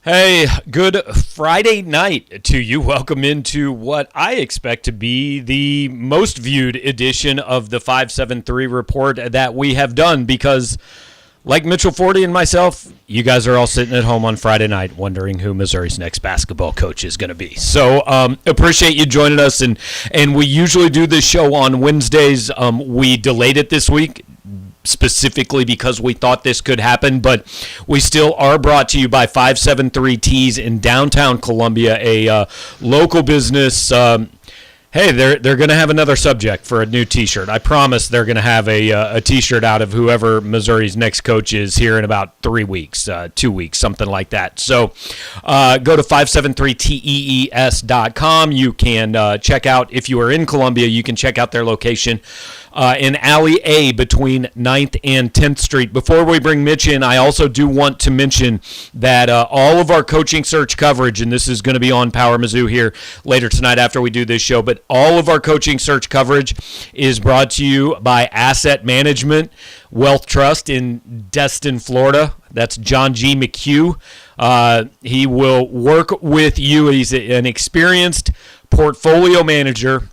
Hey, good Friday night to you. Welcome into what I expect to be the most viewed edition of the 573 report that we have done because, like Mitchell Forde and myself, you guys are all sitting at home on Friday night wondering who Missouri's next basketball coach is going to be. So appreciate you joining us, and we usually do this show on Wednesdays. We delayed it this week specifically because we thought this could happen, but we still are brought to you by 573 Tees in downtown Columbia, a local business. Hey, they're going to have another subject for a new T-shirt. I promise they're going to have a T-shirt out of whoever Missouri's next coach is here in about 3 weeks, 2 weeks, something like that. So go to 573tees.com. You can check out, if you are in Columbia, you can check out their location in Alley A between 9th and 10th Street. Before we bring Mitch in, I also do want to mention that all of our coaching search coverage, and this is going to be on Power Mizzou here later tonight after we do this show, but all of our coaching search coverage is brought to you by Asset Management Wealth Trust in Destin, Florida. That's John G. McHugh. He will work with you. He's an experienced portfolio manager,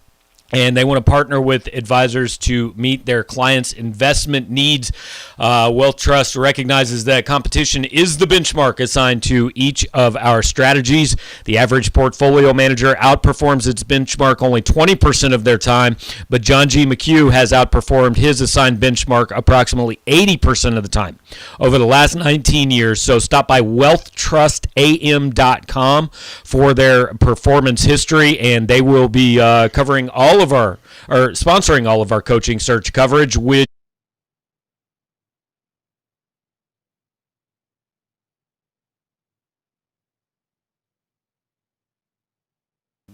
and they want to partner with advisors to meet their clients' investment needs. Wealth Trust recognizes that competition is the benchmark assigned to each of our strategies. The average portfolio manager outperforms its benchmark only 20% of their time, but John G. McHugh has outperformed his assigned benchmark approximately 80% of the time over the last 19 years. So stop by wealthtrustam.com for their performance history, and they will be covering all of our, or sponsoring all of our coaching search coverage, which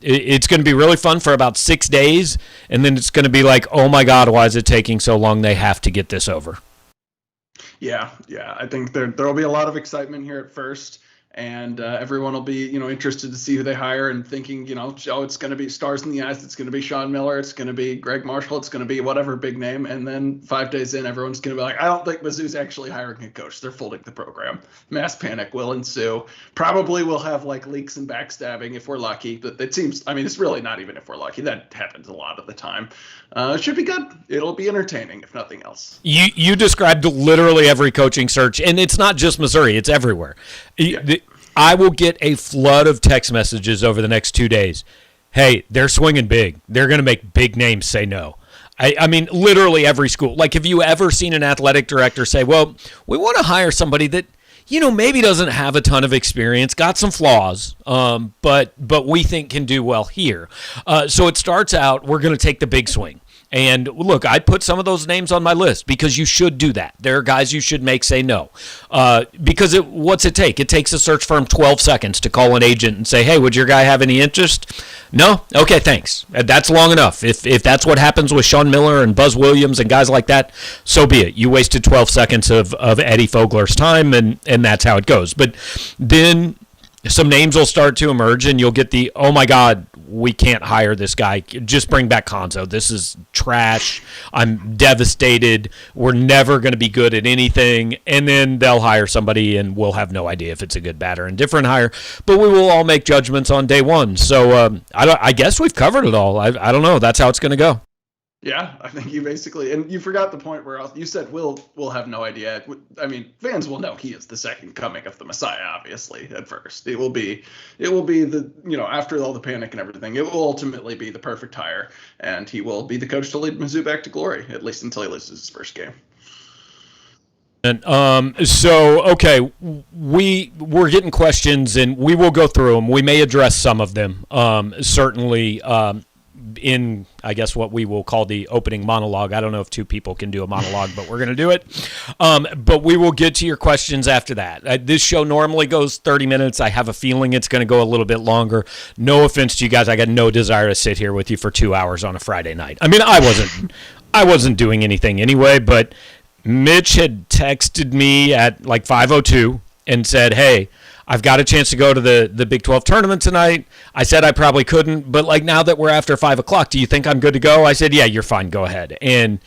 it's going to be really fun for about 6 days, and then it's going to be like, oh my God, why is it taking so long? They have to get this over. Yeah. I think there'll be a lot of excitement here at first. And everyone will be, interested to see who they hire and thinking, it's going to be stars in the eyes. It's going to be Sean Miller. It's going to be Greg Marshall. It's going to be whatever big name. And then 5 days in, everyone's going to be like, I don't think Mizzou's actually hiring a coach. They're folding the program. Mass panic will ensue. Probably we'll have leaks and backstabbing if we're lucky. But it seems, it's really not even if we're lucky. That happens a lot of the time. It should be good. It'll be entertaining, if nothing else. You described literally every coaching search, and it's not just Missouri. It's everywhere. Yeah. I will get a flood of text messages over the next 2 days. Hey, they're swinging big. They're going to make big names say no. I mean, literally every school. Have you ever seen an athletic director say, well, we want to hire somebody that, maybe doesn't have a ton of experience, got some flaws, but we think can do well here. So it starts out, we're going to take the big swing. And look, I put some of those names on my list because you should do that. There are guys you should make say no. Because what's it take? It takes a search firm 12 seconds to call an agent and say, hey, would your guy have any interest? No? Okay, thanks. That's long enough. If that's what happens with Sean Miller and Buzz Williams and guys like that, so be it. You wasted 12 seconds of Eddie Fogler's time, and that's how it goes. But then some names will start to emerge, and you'll get the, oh, my God, we can't hire this guy. Just bring back Cuonzo. This is trash. I'm devastated. We're never going to be good at anything. And then they'll hire somebody, and we'll have no idea if it's a good, bad, or indifferent hire. But we will all make judgments on day one. So I guess we've covered it all. I don't know. That's how it's going to go. Yeah, I think you basically, and you forgot the point where you said we'll have no idea. Fans will know he is the second coming of the Messiah. Obviously, at first, it will be the after all the panic and everything, it will ultimately be the perfect hire, and he will be the coach to lead Mizzou back to glory, at least until he loses his first game. And okay, we're getting questions, and we will go through them. We may address some of them, certainly. In, I guess, what we will call the opening monologue. I don't know if two people can do a monologue, but we're going to do it. But we will get to your questions after that. This show normally goes 30 minutes. I have a feeling it's going to go a little bit longer. No offense to you guys. I got no desire to sit here with you for 2 hours on a Friday night. I wasn't doing anything anyway, but Mitch had texted me at 5:02 and said, hey, I've got a chance to go to the Big 12 tournament tonight. I said I probably couldn't, but now that we're after 5 o'clock, do you think I'm good to go? I said, yeah, you're fine. Go ahead. And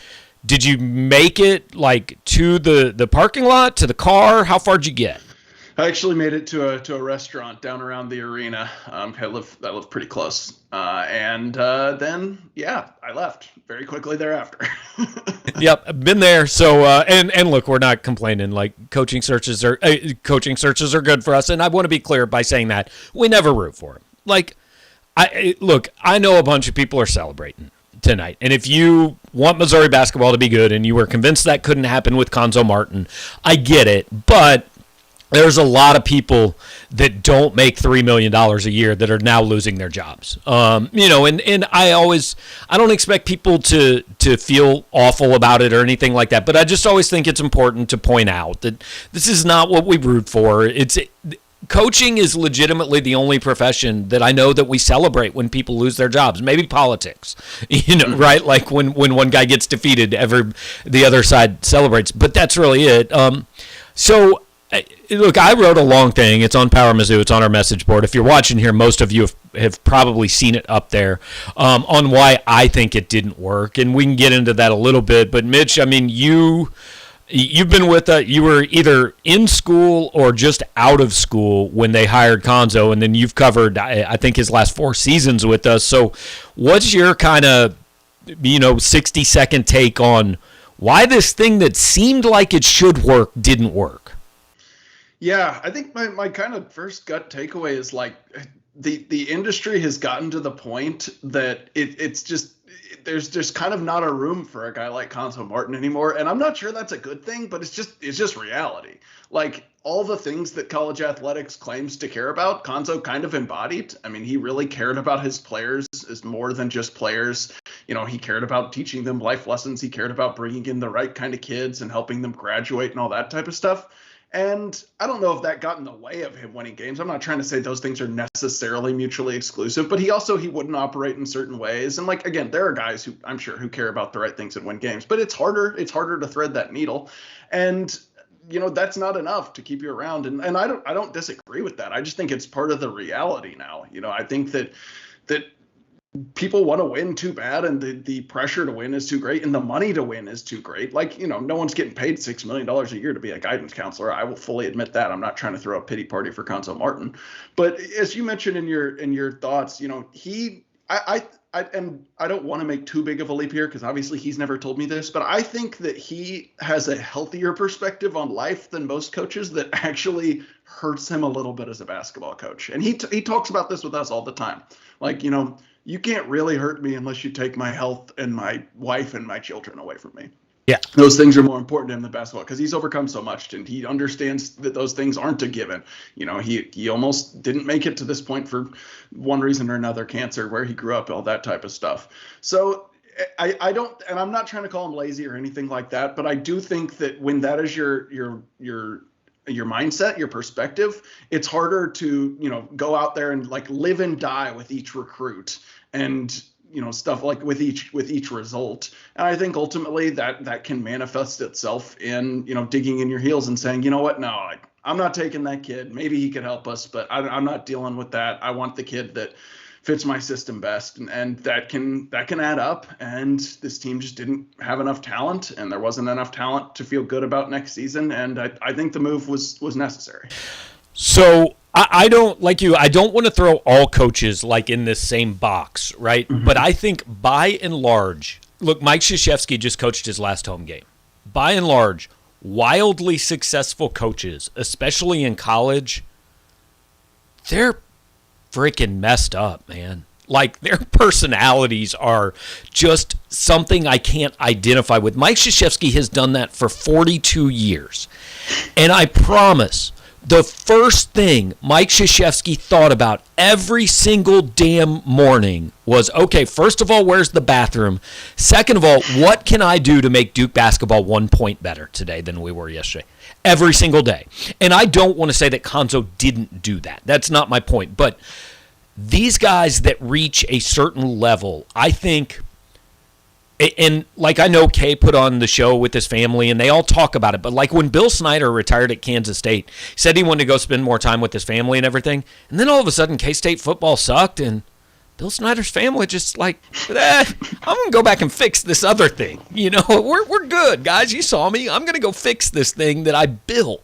did you make it to the parking lot, to the car? How far did you get? I actually made it to a restaurant down around the arena. I live pretty close, and then I left very quickly thereafter. Yep, I've been there. So and look, we're not complaining. Like coaching searches are good for us, and I want to be clear by saying that we never root for them. Like, I know a bunch of people are celebrating tonight, and if you want Missouri basketball to be good, and you were convinced that couldn't happen with Cuonzo Martin, I get it, but there's a lot of people that don't make $3 million a year that are now losing their jobs. And I don't expect people to feel awful about it or anything like that, but I just always think it's important to point out that this is not what we root for. Coaching is legitimately the only profession that I know that we celebrate when people lose their jobs. Maybe politics, right? Like when one guy gets defeated, the other side celebrates, but that's really it. Look, I wrote a long thing. It's on Power Mizzou. It's on our message board. If you're watching here, most of you have probably seen it up there on why I think it didn't work. And we can get into that a little bit. But, Mitch, I mean, you've been with you were either in school or just out of school when they hired Cuonzo, and then you've covered, I think, his last 4 seasons with us. So what's your kind of, 60-second take on why this thing that seemed like it should work didn't work? Yeah, I think my kind of first gut takeaway is like the industry has gotten to the point that there's just kind of not a room for a guy like Cuonzo Martin anymore. And I'm not sure that's a good thing, but it's just reality. Like all the things that college athletics claims to care about, Cuonzo kind of embodied. I mean, he really cared about his players as more than just players. He cared about teaching them life lessons. He cared about bringing in the right kind of kids and helping them graduate and all that type of stuff. And I don't know if that got in the way of him winning games. I'm not trying to say those things are necessarily mutually exclusive, but he wouldn't operate in certain ways. And like, again, there are guys who I'm sure who care about the right things and win games, but it's harder to thread that needle. And, that's not enough to keep you around. And I don't disagree with that. I just think it's part of the reality now. I think that people want to win too bad, and the pressure to win is too great, and the money to win is too great. Like, no one's getting paid $6 million a year to be a guidance counselor. I will fully admit that. I'm not trying to throw a pity party for Cuonzo Martin, but as you mentioned in your thoughts, I don't want to make too big of a leap here because obviously he's never told me this, but I think that he has a healthier perspective on life than most coaches that actually hurts him a little bit as a basketball coach. And he talks about this with us all the time. Like, you can't really hurt me unless you take my health and my wife and my children away from me. Yeah. Those things are more important to him than basketball because he's overcome so much and he understands that those things aren't a given. He almost didn't make it to this point for one reason or another, cancer, where he grew up, all that type of stuff. So I don't, and I'm not trying to call him lazy or anything like that, but I do think that when that is your mindset, your perspective, it's harder to, go out there and like live and die with each recruit and, stuff like with each result. And I think ultimately that can manifest itself in, digging in your heels and saying, what, no, I'm not taking that kid. Maybe he could help us, but I'm not dealing with that. I want the kid that fits my system best. And that can add up. And this team just didn't have enough talent, and there wasn't enough talent to feel good about next season. And I think the move was necessary. So I don't, like you, I don't want to throw all coaches like in this same box, right? Mm-hmm. But I think by and large, look, Mike Krzyzewski just coached his last home game. By and large, wildly successful coaches, especially in college, they're freaking messed up, man. Like, their personalities are just something I can't identify with. Mike Krzyzewski has done that for 42 years. And I promise, the first thing Mike Krzyzewski thought about every single damn morning was, okay, first of all, where's the bathroom? Second of all, what can I do to make Duke basketball 1 point better today than we were yesterday? Every single day. And I don't want to say that Cuonzo didn't do that. That's not my point. But these guys that reach a certain level, I think, and like I know Kay put on the show with his family and they all talk about it, but like when Bill Snyder retired at Kansas State, he said he wanted to go spend more time with his family and everything, and then all of a sudden K-State football sucked and Bill Snyder's family just like, I'm going to go back and fix this other thing. We're good, guys. You saw me. I'm going to go fix this thing that I built.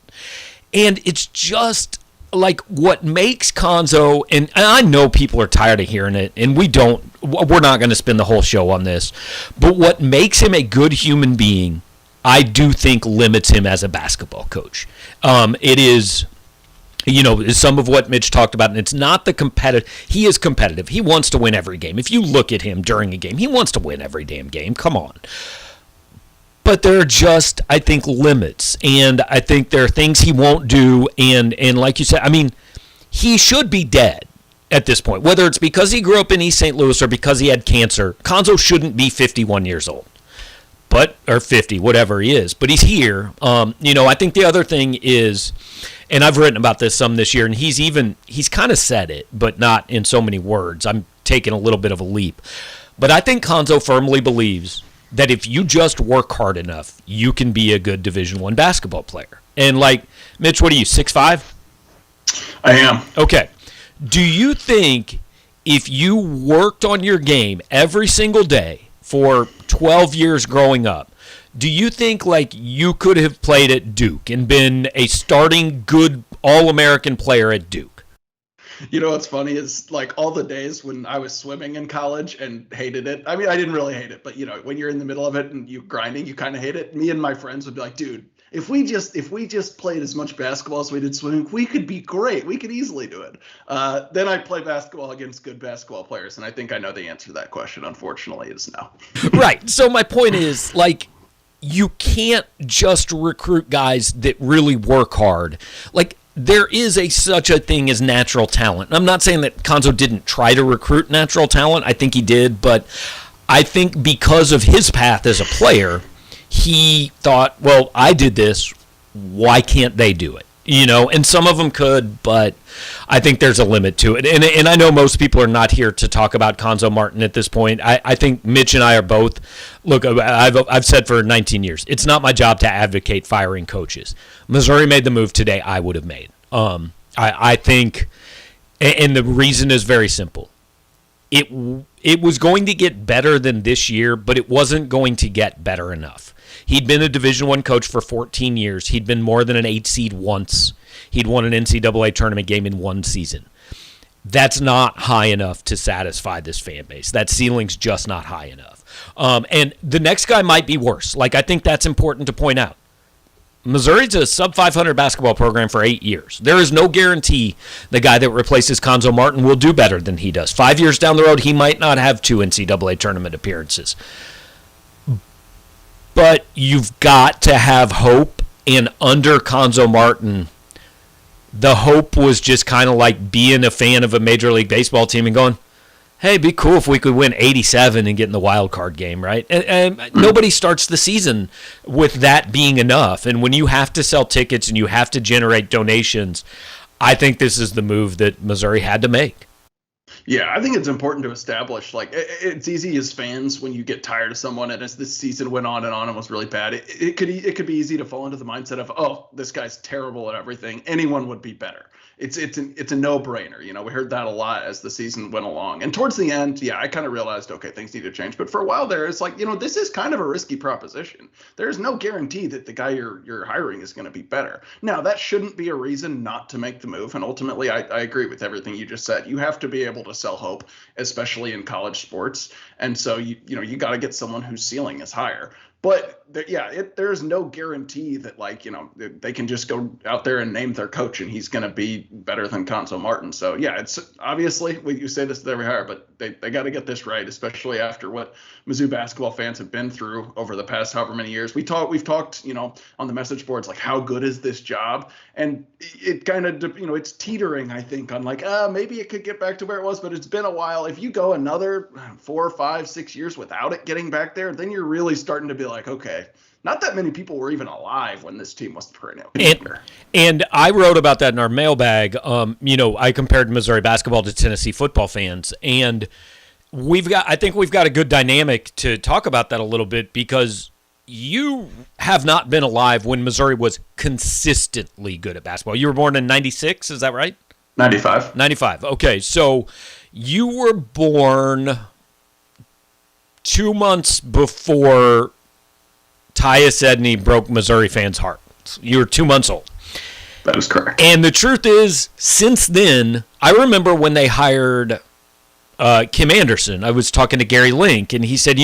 And it's just like what makes Cuonzo, and I know people are tired of hearing it, and we're not going to spend the whole show on this, but what makes him a good human being, I do think limits him as a basketball coach. It is, some of what Mitch talked about, and it's not the competitive. He is competitive. He wants to win every game. If you look at him during a game, he wants to win every damn game. Come on. But there are just, I think, limits, and I think there are things he won't do, and like you said, I mean, he should be dead at this point. Whether it's because he grew up in East St. Louis or because he had cancer, Cuonzo shouldn't be 51 years old, or 50, whatever he is. But he's here. I think the other thing is, and I've written about this some this year, and he's kind of said it, but not in so many words. I'm taking a little bit of a leap. But I think Cuonzo firmly believes that if you just work hard enough, you can be a good Division I basketball player. And like, Mitch, what are you, 6'5"? I am. Okay. Do you think if you worked on your game every single day for 12 years growing up, do you think like you could have played at Duke and been a starting good All-American player at Duke? You know what's funny is like all the days when I was swimming in college and hated it. I mean, I didn't really hate it, but when you're in the middle of it and you're grinding, you kind of hate it. Me and my friends would be like, dude, if we just played as much basketball as we did swimming, we could be great. We could easily do it. Then I play basketball against good basketball players, and I think I know the answer to that question. Unfortunately, is no. Right. So my point is, like, you can't just recruit guys that really work hard. Like, there is such a thing as natural talent. I'm not saying that Cuonzo didn't try to recruit natural talent. I think he did, but I think because of his path as a player, he thought, well, I did this. Why can't they do it? And some of them could, but I think there's a limit to it. And I know most people are not here to talk about Cuonzo Martin at this point. I think Mitch and I are both. Look, I've said for 19 years, it's not my job to advocate firing coaches. Missouri made the move today I would have made. I think, and the reason is very simple. It was going to get better than this year, but it wasn't going to get better enough. He'd been a Division I coach for 14 years. He'd been more than an 8 seed once. He'd won an NCAA tournament game in one season. That's not high enough to satisfy this fan base. That ceiling's just not high enough. And the next guy might be worse. Like, I think that's important to point out. Missouri's a sub-500 basketball program for 8 years. There is no guarantee the guy that replaces Cuonzo Martin will do better than he does. 5 years down the road, he might not have 2 NCAA tournament appearances. But you've got to have hope, and under Cuonzo Martin, the hope was just kind of like being a fan of a Major League Baseball team and going, hey, it'd be cool if we could win 87 and get in the wild card game, right? And nobody starts the season with that being enough. And when you have to sell tickets and you have to generate donations, I think this is the move that Missouri had to make. Yeah, I think it's important to establish, like, it's easy as fans when you get tired of someone, and as this season went on and was really bad, it could be easy to fall into the mindset of, oh, this guy's terrible at everything. Anyone would be better. It's a no-brainer. We heard that a lot as the season went along. And towards the end, I kind of realized, okay, things need to change. But for a while there, it's like, this is kind of a risky proposition. There's no guarantee that the guy you're hiring is going to be better. Now, that shouldn't be a reason not to make the move. And ultimately, I agree with everything you just said. You have to be able to sell hope, especially in college sports. And so, you got to get someone whose ceiling is higher. But there's no guarantee that, like, they can just go out there and name their coach and he's going to be better than Cuonzo Martin. So, it's obviously, you say this to every hire, but they got to get this right, especially after what Mizzou basketball fans have been through over the past however many years. We've talked, on the message boards, like, how good is this job? And it kind of, it's teetering, I think, on like, maybe it could get back to where it was, but it's been a while. If you go another 4, 5, 6 years without it getting back there, then you're really starting to be like, okay, not that many people were even alive when this team was perennial. And I wrote about that in our mailbag. I compared Missouri basketball to Tennessee football fans, and I think we've got a good dynamic to talk about that a little bit, because you have not been alive when Missouri was consistently good at basketball. You were born in 96, is that right? 95. 95. Okay, so you were born 2 months before Tyus Edney broke Missouri fans' hearts. You were 2 months old. That is correct. And the truth is, since then, I remember when they hired Kim Anderson, I was talking to Gary Link, and he said,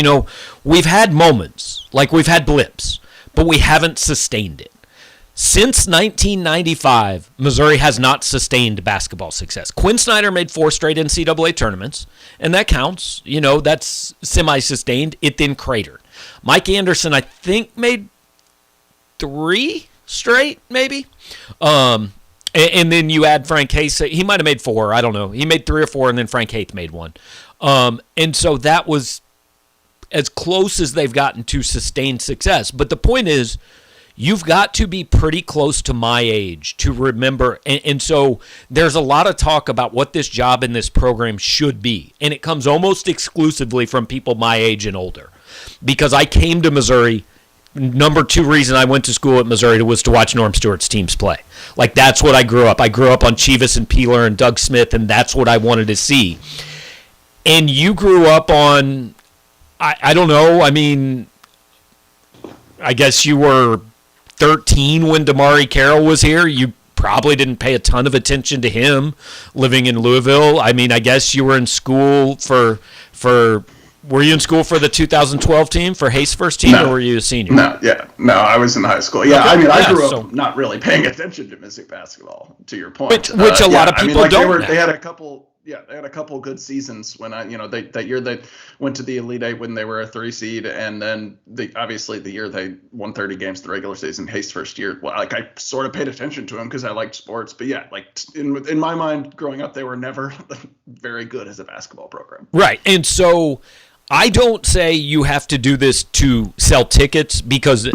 we've had moments, like we've had blips, but we haven't sustained it. Since 1995, Missouri has not sustained basketball success. Quinn Snyder made 4 straight NCAA tournaments, and that counts. That's semi-sustained. It then cratered. Mike Anderson, I think, made 3 straight, maybe. And then you add Frank Hayes. He might have made 4. I don't know. He made 3 or 4, and then Frank Hayes made 1. And so that was as close as they've gotten to sustained success. But the point is, you've got to be pretty close to my age to remember. And so there's a lot of talk about what this job in this program should be. And it comes almost exclusively from people my age and older. Because I came to Missouri, number 2 reason I went to school at Missouri was to watch Norm Stewart's teams play. Like, that's what I grew up. I grew up on Chivas and Peeler and Doug Smith, and that's what I wanted to see. And you grew up on, I don't know, I mean, I guess you were 13 when Damari Carroll was here. You probably didn't pay a ton of attention to him living in Louisville. I mean, I guess you were in school for were you in school for the 2012 team, for Hayes' first team, or were you a senior? No, I was in high school. Yeah, okay. I mean, I grew up not really paying attention to Mystic basketball, to your point. Which a lot of people don't. They had a couple. Yeah, they had a couple good seasons when that year they went to the Elite Eight when they were a 3 seed, and then obviously the year they won 30 games the regular season, Hayes' first year. Well, like, I sort of paid attention to him because I liked sports, but yeah, like in my mind, growing up, they were never very good as a basketball program. Right, and so I don't say you have to do this to sell tickets, because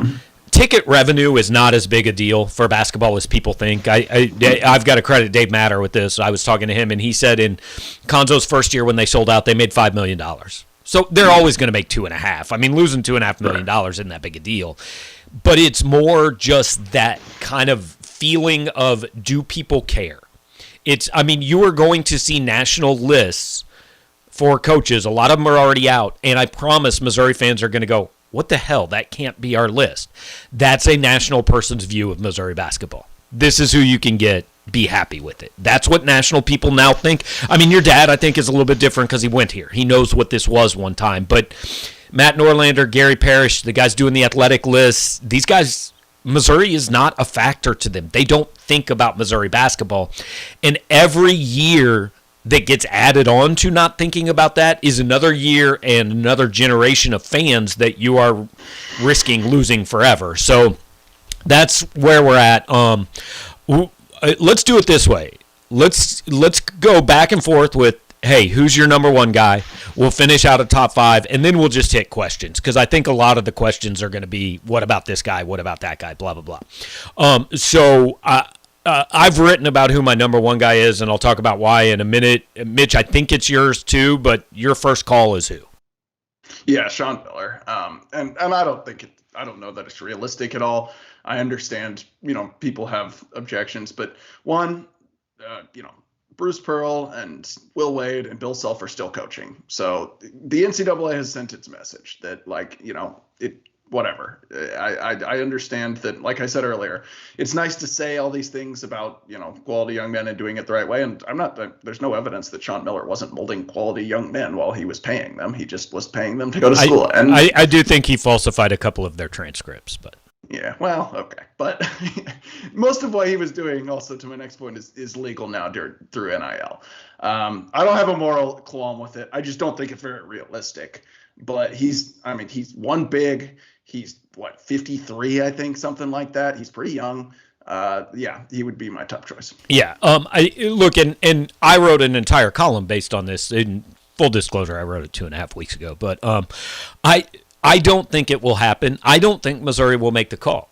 ticket revenue is not as big a deal for basketball as people think. I've got to credit Dave Matter with this. I was talking to him, and he said in Cuonzo's first year when they sold out, they made $5 million. So they're always going to make $2.5 million. I mean, losing $2.5 million isn't that big a deal. But it's more just that kind of feeling of, do people care? You are going to see national lists for coaches. A lot of them are already out, and I promise Missouri fans are going to go, what the hell? That can't be our list. That's a national person's view of Missouri basketball. This is who you can get. Be happy with it. That's what national people now think. I mean, your dad, I think, is a little bit different because he went here. He knows what this was one time. But Matt Norlander, Gary Parrish, the guys doing the athletic lists, these guys, Missouri is not a factor to them. They don't think about Missouri basketball. And every year that gets added on to not thinking about that is another year and another generation of fans that you are risking losing forever. So that's where we're at. Let's do it this way. Let's go back and forth with, hey, who's your number 1 guy? We'll finish out a top 5, and then we'll just hit questions, because I think a lot of the questions are going to be, what about this guy? What about that guy? Blah, blah, blah. I've written about who my number 1 guy is, and I'll talk about why in a minute. Mitch, I think it's yours too, but your first call is who? Yeah, Sean Miller. And I don't know that it's realistic at all. I understand, people have objections, but one, Bruce Pearl and Will Wade and Bill Self are still coaching. So the NCAA has sent its message that, whatever. I understand that, like I said earlier, it's nice to say all these things about, quality young men and doing it the right way. And there's no evidence that Sean Miller wasn't molding quality young men while he was paying them. He just was paying them to go to school. And I do think he falsified a couple of their transcripts, but. Yeah, well, okay. But most of what he was doing, also to my next point, is legal now through NIL. I don't have a moral qualm with it. I just don't think it's very realistic. But he's won big. He's 53, I think, something like that. He's pretty young. He would be my top choice. Yeah. And I wrote an entire column based on this. In full disclosure, I wrote it 2.5 weeks ago. But I don't think it will happen. I don't think Missouri will make the call.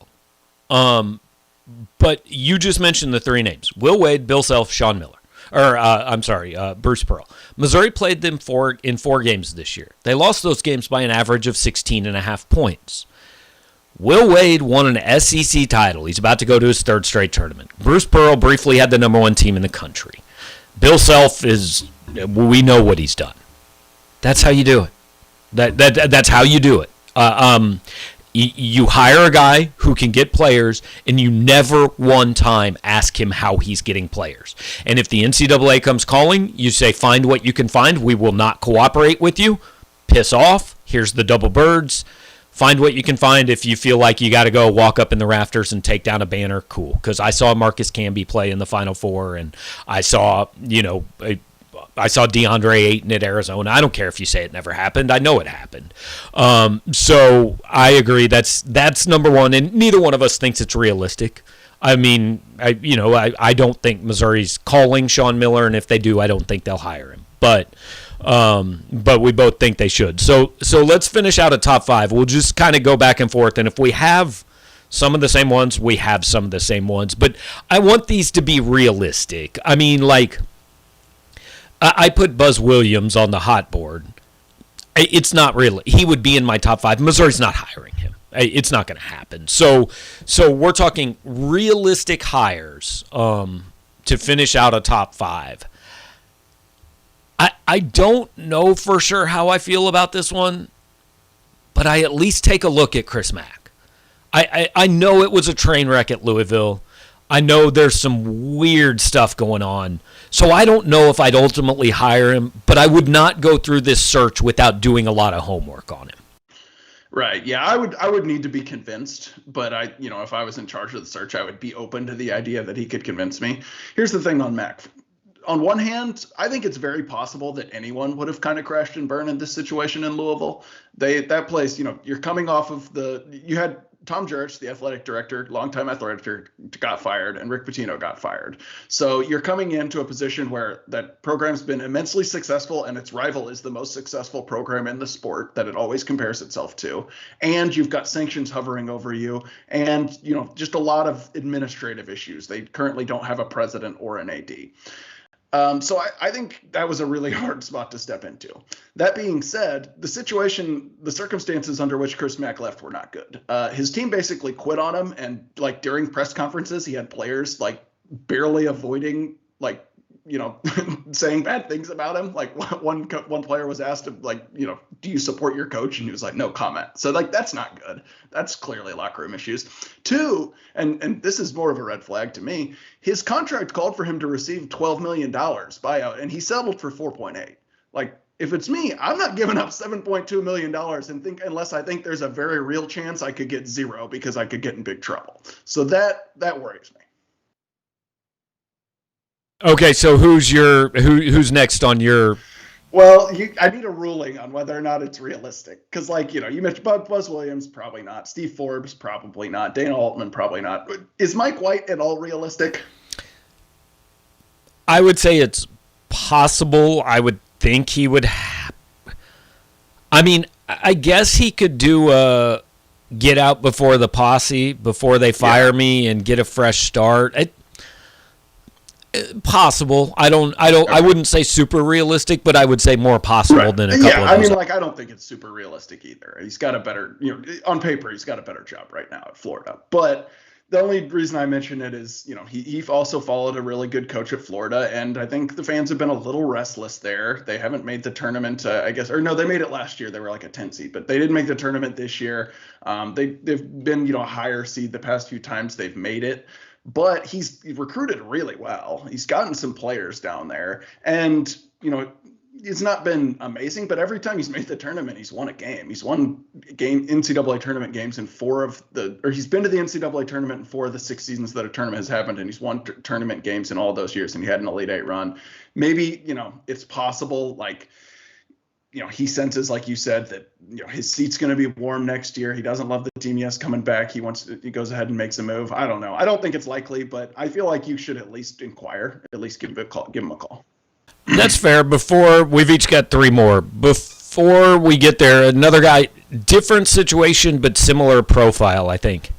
But you just mentioned the 3 names: Will Wade, Bill Self, Sean Miller. Bruce Pearl. Missouri played them in 4 games this year. They lost those games by an average of 16.5 points. Will Wade won an SEC title. He's about to go to his 3rd straight tournament. Bruce Pearl briefly had the number 1 team in the country. Bill Self we know what he's done. That's how you do it. That's how you do it. You hire a guy who can get players, and you never one time ask him how he's getting players. And if the NCAA comes calling, you say, find what you can find. We will not cooperate with you. Piss off. Here's the double birds. Find what you can find. If you feel like you got to go walk up in the rafters and take down a banner, cool. Because I saw Marcus Camby play in the Final Four, and I saw, I saw DeAndre Ayton at Arizona. I don't care if you say it never happened. I know it happened. So I agree. That's number one, and neither one of us thinks it's realistic. I mean, I don't think Missouri's calling Sean Miller, and if they do, I don't think they'll hire him. But we both think they should. So let's finish out a top five. We'll just kind of go back and forth, and if we have some of the same ones, we have some of the same ones. But I want these to be realistic. I mean, like, I put Buzz Williams on the hot board. It's not real. He would be in my top five. Missouri's not hiring him. It's not going to happen. So we're talking realistic hires to finish out a top five. I don't know for sure how I feel about this one, but I at least take a look at Chris Mack. I know it was a train wreck at Louisville. I know there's some weird stuff going on. So I don't know if I'd ultimately hire him, but I would not go through this search without doing a lot of homework on him. Right. Yeah, I would need to be convinced, but if I was in charge of the search, I would be open to the idea that he could convince me. Here's the thing on Mack. On one hand, I think it's very possible that anyone would have kind of crashed and burned in this situation in Louisville. That place, you're coming off of you had Tom Jurich, the athletic director, longtime athletic director, got fired, and Rick Pitino got fired. So you're coming into a position where that program's been immensely successful, and its rival is the most successful program in the sport that it always compares itself to. And you've got sanctions hovering over you, and just a lot of administrative issues. They currently don't have a president or an AD. So I think that was a really hard spot to step into. That being said, the circumstances under which Chris Mack left were not good. His team basically quit on him, and during press conferences, he had players barely avoiding saying bad things about him. Like one player was asked do you support your coach? And he was like, no comment. So that's not good. That's clearly locker room issues. Two, and this is more of a red flag to me, his contract called for him to receive $12 million buyout, and he settled for 4.8. If it's me, I'm not giving up $7.2 million unless I think there's a very real chance I could get zero because I could get in big trouble. So that worries me. Okay, so who's next on your? Well, I need a ruling on whether or not it's realistic, because you mentioned Buzz Williams, probably not. Steve Forbes, probably not. Dana Altman, probably not. Is Mike White at all realistic? I would say it's possible. I would think he would. I mean, I guess he could do a get out before the posse, before they fire me, and get a fresh start. Possible. I wouldn't say super realistic, but I would say more possible than a couple of those. I don't think it's super realistic either. He's got a better, on paper, he's got a better job right now at Florida. But the only reason I mention it is, he also followed a really good coach at Florida, and I think the fans have been a little restless there. They haven't made the tournament, they made it last year. They were like a 10 seed, but they didn't make the tournament this year. They've been, a higher seed the past few times they've made it. But he's recruited really well. He's gotten some players down there, and it's not been amazing. But every time he's made the tournament, he's won a game. He's won NCAA tournament games in he's been to the NCAA tournament in 4 of the 6 seasons that a tournament has happened, and he's won tournament games in all those years. And he had an Elite 8 run. Maybe it's possible he senses, like you said, that his seat's going to be warm next year. He doesn't love the team he has coming back. He goes ahead and makes a move. I don't know. I don't think it's likely, but I feel like you should at least inquire, at least give him a call. That's fair. We've each got 3 more. Before we get there, another guy, different situation but similar profile, I think.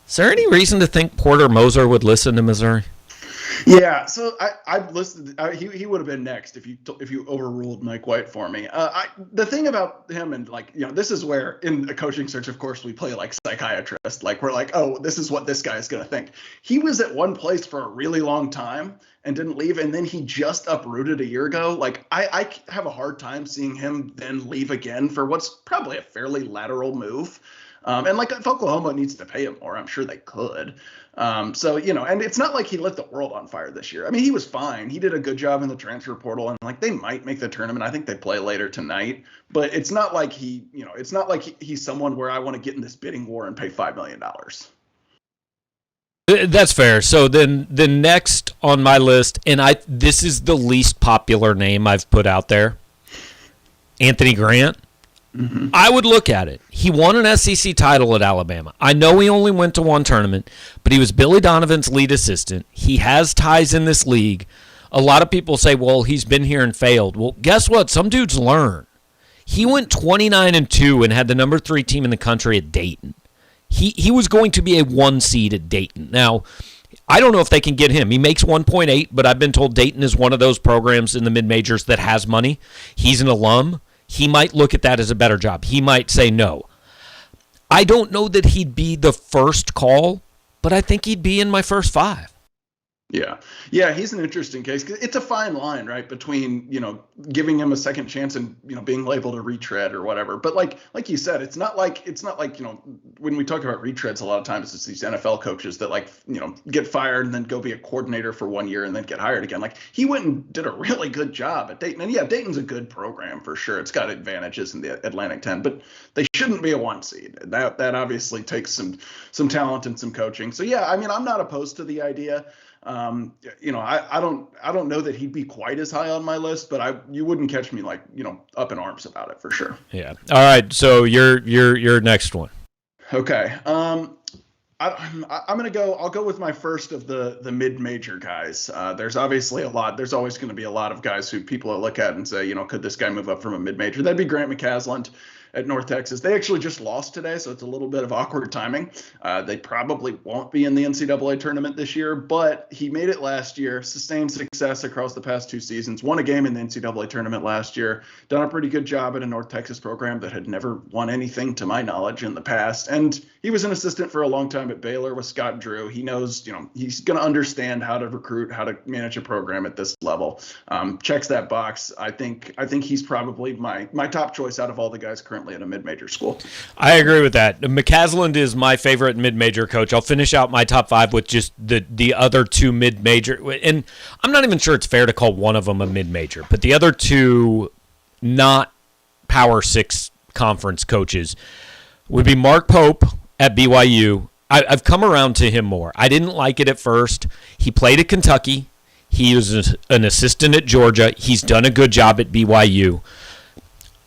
Is there any reason to think Porter Moser would listen to Missouri? Yeah, so I've listened. He would have been next if you overruled Mike White for me. The thing about him, and this is where in a coaching search, of course, we play like psychiatrist. We're like, oh, this is what this guy is going to think. He was at one place for a really long time and didn't leave, and then he just uprooted a year ago. I have a hard time seeing him then leave again for what's probably a fairly lateral move. And like if Oklahoma needs to pay him more, I'm sure they could. So, and it's not like he lit the world on fire this year. I mean, he was fine. He did a good job in the transfer portal, and like they might make the tournament. I think they play later tonight, but it's not like he's someone where I want to get in this bidding war and pay $5 million. That's fair. So then the next on my list, and this is the least popular name I've put out there, Anthony Grant. Mm-hmm. I would look at it. He won an SEC title at Alabama. I know he only went to one tournament, but he was Billy Donovan's lead assistant. He has ties in this league. A lot of people say, well, he's been here and failed. Well, guess what? Some dudes learn. He went 29-2 and had the number 3 team in the country at Dayton. He was going to be a 1 seed at Dayton. Now, I don't know if they can get him. He makes 1.8, but I've been told Dayton is one of those programs in the mid-majors that has money. He's an alum. He might look at that as a better job. He might say no. I don't know that he'd be the first call, but I think he'd be in my first 5. Yeah, he's an interesting case. It's a fine line, right, between, giving him a second chance and, being labeled a retread or whatever. But like you said, it's not like, when we talk about retreads, a lot of times it's these NFL coaches that get fired and then go be a coordinator for 1 year and then get hired again. Like he went and did a really good job at Dayton. And yeah, Dayton's a good program for sure. It's got advantages in the Atlantic 10, but they shouldn't be a 1 seed. That obviously takes some talent and some coaching. So yeah, I mean, I'm not opposed to the idea. I don't know that he'd be quite as high on my list, but you wouldn't catch me up in arms about it for sure. Yeah. All right. So your next one. Okay. I'm going to go, I'll go with my first of the mid-major guys. There's obviously a lot, there's always going to be a lot of guys who people look at and say, could this guy move up from a mid-major? That'd be Grant Mccasland at North Texas. They actually just lost today, so it's a little bit of awkward timing. They probably won't be in the NCAA tournament this year, but he made it last year, sustained success across the past 2 seasons, won a game in the NCAA tournament last year, done a pretty good job at a North Texas program that had never won anything to my knowledge in the past. And he was an assistant for a long time at Baylor with Scott Drew. He knows, he's going to understand how to recruit, how to manage a program at this level. Checks that box. I think he's probably my top choice out of all the guys currently at a mid-major school. I agree with that. Mccasland is my favorite mid-major coach. I'll finish out my top 5 with just the other 2 mid-major. And I'm not even sure it's fair to call one of them a mid-major, but the other 2 not Power 6 conference coaches would be Mark Pope at BYU. I've come around to him more. I didn't like it at first. He played at Kentucky. He was an assistant at Georgia. He's done a good job at BYU.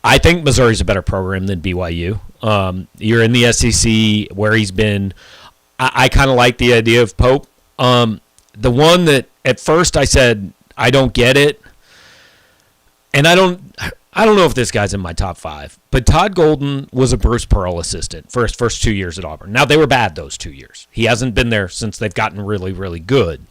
I think Missouri's a better program than BYU. You're in the SEC where he's been. I kind of like the idea of Pope. The one that at first I said, I don't get it. And I don't know if this guy's in my top 5, but Todd Golden was a Bruce Pearl assistant for his first 2 years at Auburn. Now, they were bad those 2 years. He hasn't been there since they've gotten really, really good.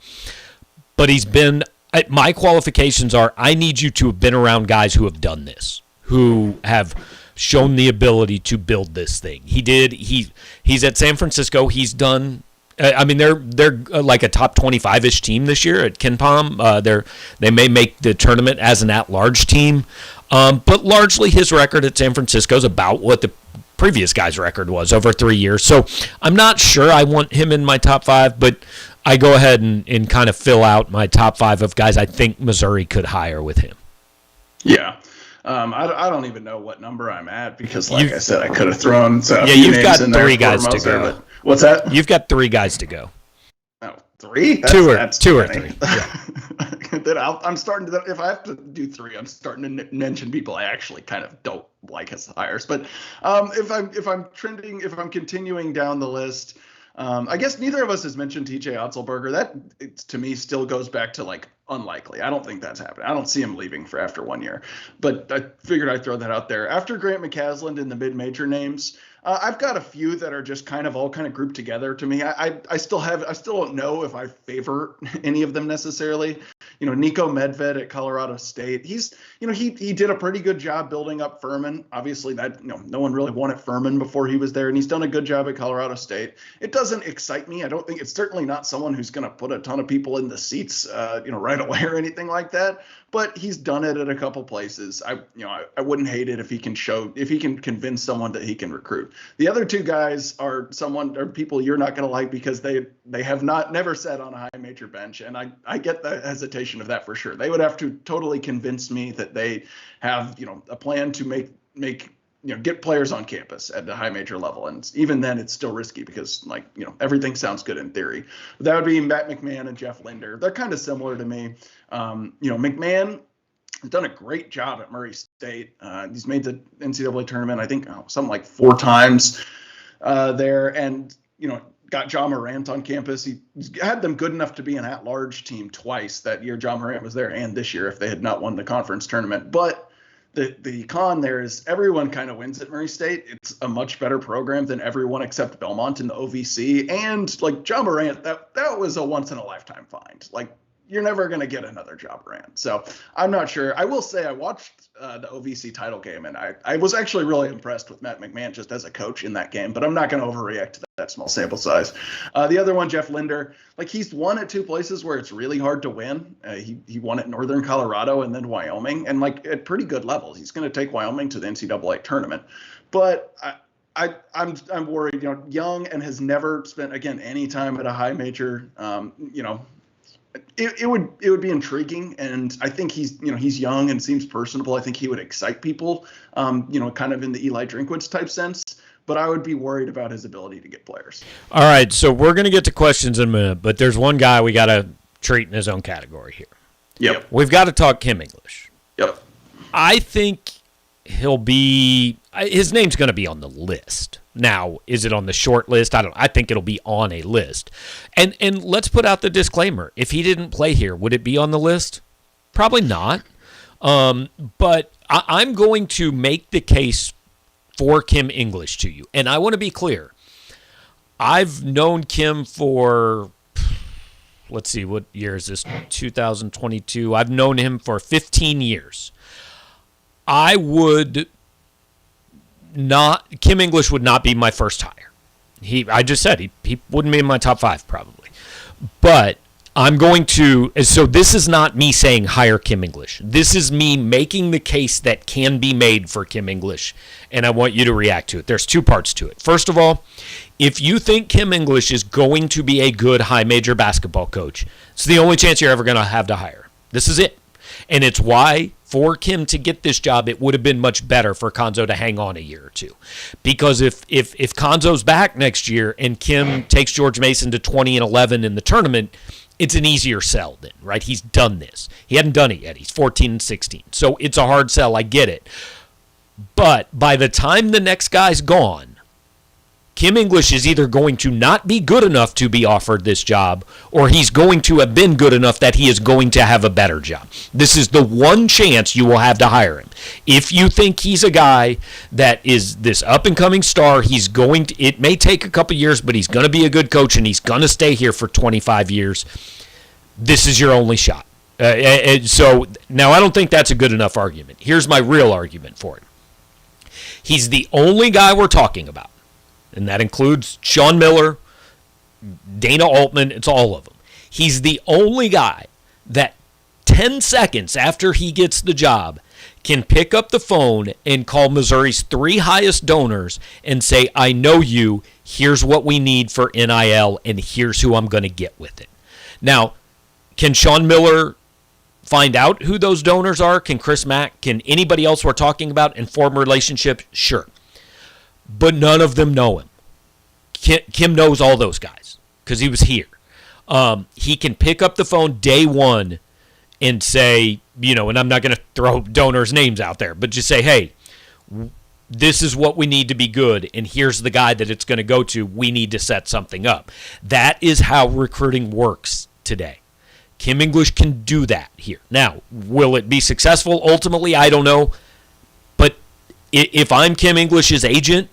But he's been, my qualifications are, I need you to have been around guys who have done this, who have shown the ability to build this thing. He did. He's at San Francisco. He's done. I mean, they're like a top 25-ish team this year at KenPom. They may make the tournament as an at-large team, but largely his record at San Francisco is about what the previous guy's record was over 3 years. So I'm not sure I want him in my top 5, but I go ahead and kind of fill out my top 5 of guys I think Missouri could hire with him. Yeah. I don't even know what number I'm at because, like I said, I could have thrown. You've got 3 guys to go. But what's that? You've got 3 guys to go. Oh, 3? Two or 3. Yeah. Then I'm starting to. If I have to do 3, I'm starting to mention people I actually kind of don't like as hires. But if I'm continuing down the list. I guess neither of us has mentioned TJ Otzelberger. That to me still goes back to unlikely. I don't think that's happening. I don't see him leaving for after 1 year. But I figured I'd throw that out there. After Grant Mccasland in the mid-major names, I've got a few that are just all grouped together to me. I still don't know if I favor any of them necessarily. Nico Medved at Colorado State. He did a pretty good job building up Furman. Obviously, that no one really wanted Furman before he was there, and he's done a good job at Colorado State. It doesn't excite me. I don't think it's certainly not someone who's going to put a ton of people in the seats, right away or anything like that. But he's done it at a couple places. I wouldn't hate it if he can convince someone that he can recruit. The other two guys are people you're not going to like because they have never sat on a high major bench, and I get the hesitation of that for sure. They would have to totally convince me that they have a plan to make get players on campus at the high major level, and even then it's still risky because everything sounds good in theory. That would be Matt McMahon and Jeff Linder. They're kind of similar to me. McMahon has done a great job at Murray State. He's made the NCAA tournament, I think, something like 4 times there, and got Ja Morant on campus. He's had them good enough to be an at-large team twice that year Ja Morant was there, and this year if they had not won the conference tournament. But the con there is everyone kind of wins at Murray State. It's a much better program than everyone except Belmont in the OVC. And Ja Morant, that was a once in a lifetime find. You're never going to get another Ja Morant. So I'm not sure. I will say I watched the OVC title game, and I was actually really impressed with Matt McMahon just as a coach in that game, but I'm not going to overreact to that small sample size. The other one, Jeff Linder, he's won at 2 places where it's really hard to win. He won at Northern Colorado and then Wyoming, and at pretty good levels. He's going to take Wyoming to the NCAA tournament. But I'm worried, young and has never spent, again, any time at a high major, It would be intriguing, and I think he's young and seems personable. I think he would excite people, kind of in the Eli Drinkwitz type sense. But I would be worried about his ability to get players. All right, so we're going to get to questions in a minute, but there's one guy we got to treat in his own category here. Yep. We've got to talk Kim English. Yep. I think his name's going to be on the list. Now, is it on the short list? I think it'll be on a list. And let's put out the disclaimer. If he didn't play here, would it be on the list? Probably not. But I'm going to make the case for Kim English to you. And I want to be clear. I've known Kim for, let's see, what year is this? 2022. I've known him for 15 years. Kim English would not be my first hire. I just said he wouldn't be in my top 5 probably. But so this is not me saying hire Kim English. This is me making the case that can be made for Kim English, and I want you to react to it. There's 2 parts to it. First of all, if you think Kim English is going to be a good high major basketball coach, it's the only chance you're ever going to have to hire. This is it. And it's why, for Kim to get this job, it would have been much better for Cuonzo to hang on a year or 2. Because if Cuonzo's back next year and Kim takes George Mason to 20-11 in the tournament, it's an easier sell then, right? He's done this. He hadn't done it yet. He's 14-16. So it's a hard sell. I get it. But by the time the next guy's gone, Kim English is either going to not be good enough to be offered this job, or he's going to have been good enough that he is going to have a better job. This is the one chance you will have to hire him. If you think he's a guy that is this up-and-coming star, it may take a couple years, but he's going to be a good coach, and he's going to stay here for 25 years. This is your only shot. So now I don't think that's a good enough argument. Here's my real argument for it. He's the only guy we're talking about. And that includes Sean Miller, Dana Altman, it's all of them. He's the only guy that 10 seconds after he gets the job can pick up the phone and call Missouri's 3 highest donors and say, I know you, here's what we need for NIL, and here's who I'm going to get with it. Now, can Sean Miller find out who those donors are? Can Chris Mack? Can anybody else we're talking about and form relationships? Sure. But none of them know him. Kim knows all those guys because he was here. He can pick up the phone day one and say, and I'm not going to throw donors' names out there, but just say, hey, this is what we need to be good, and here's the guy that it's going to go to. We need to set something up. That is how recruiting works today. Kim English can do that here. Now, will it be successful ultimately? I don't know. But if I'm Kim English's agent,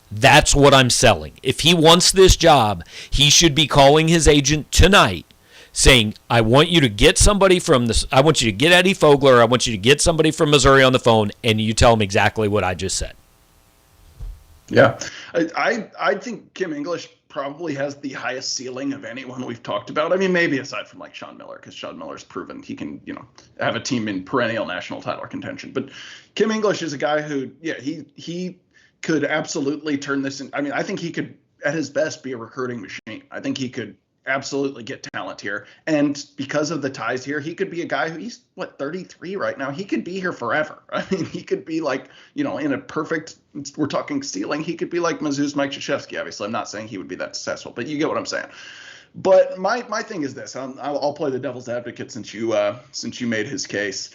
that's what I'm selling. If he wants this job, he should be calling his agent tonight saying, I want you to get somebody from this. I want you to get Eddie Fogler. I want you to get somebody from Missouri on the phone, and you tell them exactly what I just said. Yeah, I think Kim English probably has the highest ceiling of anyone we've talked about. I mean, maybe aside from like Sean Miller, because Sean Miller's proven he can, have a team in perennial national title contention. But Kim English is a guy who, he could absolutely turn this in. I mean, I think he could, at his best, be a recruiting machine. I think he could absolutely get talent here. And because of the ties here, he could be a guy who he's 33 right now. He could be here forever. I mean, he could be like, in a perfect, we're talking ceiling, he could be like Mizzou's Mike Krzyzewski. Obviously, I'm not saying he would be that successful, but you get what I'm saying. But my thing is this, I'll play the devil's advocate since you made his case.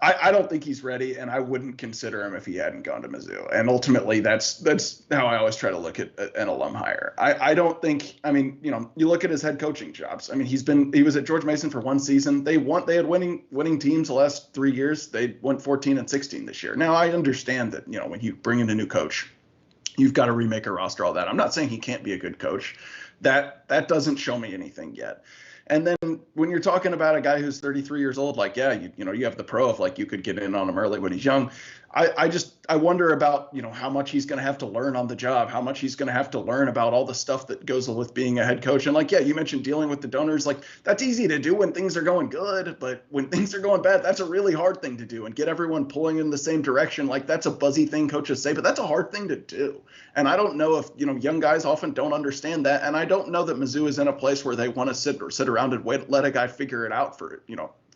I don't think he's ready, and I wouldn't consider him if he hadn't gone to Mizzou. And ultimately, that's how I always try to look at an alum hire. I don't think. I mean, you look at his head coaching jobs. I mean, he was at George Mason for one season. They had winning teams the last 3 years. They went 14-16 this year. Now I understand that when you bring in a new coach, you've got to remake a roster, all that. I'm not saying he can't be a good coach. That doesn't show me anything yet. And then when you're talking about a guy who's 33 years old, like, you have the pro of like you could get in on him early when he's young. I wonder about, how much he's going to have to learn on the job, how much he's going to have to learn about all the stuff that goes with being a head coach. And like, you mentioned dealing with the donors, like that's easy to do when things are going good, but when things are going bad, that's a really hard thing to do, and get everyone pulling in the same direction. Like that's a buzzy thing coaches say, but that's a hard thing to do. And I don't know if, young guys often don't understand that. And I don't know that Mizzou is in a place where they want to sit around and let a guy figure it out for,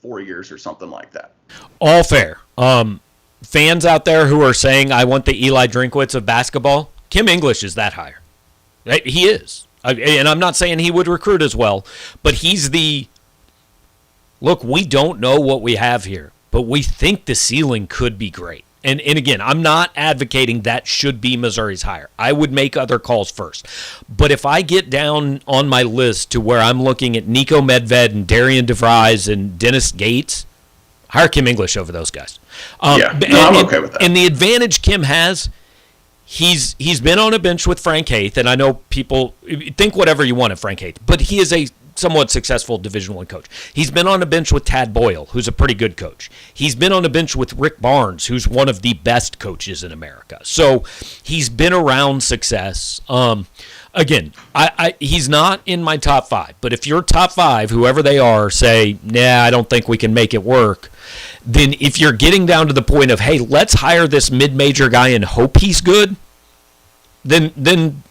4 years or something like that. All fair. Fans out there who are saying, I want the Eli Drinkwitz of basketball, Kim English is that higher. He is. And I'm not saying he would recruit as well, but he's look, we don't know what we have here, but we think the ceiling could be great. And again, I'm not advocating that should be Missouri's hire. I would make other calls first. But if I get down on my list to where I'm looking at Nico Medved and Darian DeVries and Dennis Gates, hire Kim English over those guys. I'm okay with that. And the advantage Kim has, he's been on a bench with Frank Haith, and I know people think whatever you want of Frank Haith, but he is a somewhat successful Division I coach. He's been on a bench with Tad Boyle, who's a pretty good coach. He's been on a bench with Rick Barnes, who's one of the best coaches in America. So he's been around success. Again, he's not in my top 5, but if your top 5, whoever they are, say, I don't think we can make it work, then if you're getting down to the point of, hey, let's hire this mid-major guy and hope he's good, then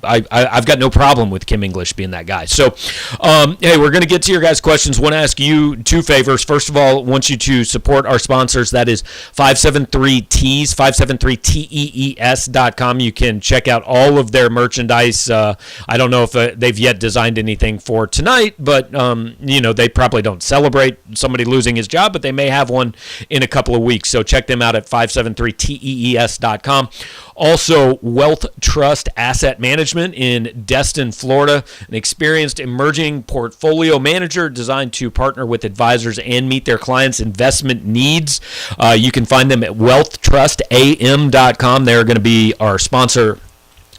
I've got no problem with Kim English being that guy. So, hey, we're going to get to your guys' questions. Want to ask you 2 favors. First of all, I want you to support our sponsors. That is 573Tees, 573tees.com. You can check out all of their merchandise. I don't know if they've yet designed anything for tonight, but, they probably don't celebrate somebody losing his job, but they may have one in a couple of weeks. So check them out at 573tees.com. Also, Wealth Trust Asset Management in Destin, Florida, an experienced emerging portfolio manager designed to partner with advisors and meet their clients' investment needs. You can find them at wealthtrustam.com. They're going to be our sponsor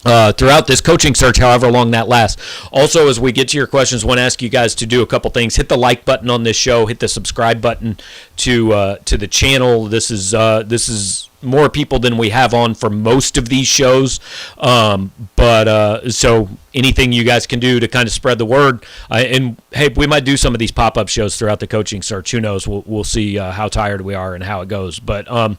throughout this coaching search, however long that lasts. Also, as we get to your questions, I want to ask you guys to do a couple things. Hit the like button on this show. Hit the subscribe button to the channel. This is more people than we have on for most of these shows. So anything you guys can do to kind of spread the word. And hey, we might do some of these pop-up shows throughout the coaching search. Who knows? We'll see how tired we are and how it goes. But all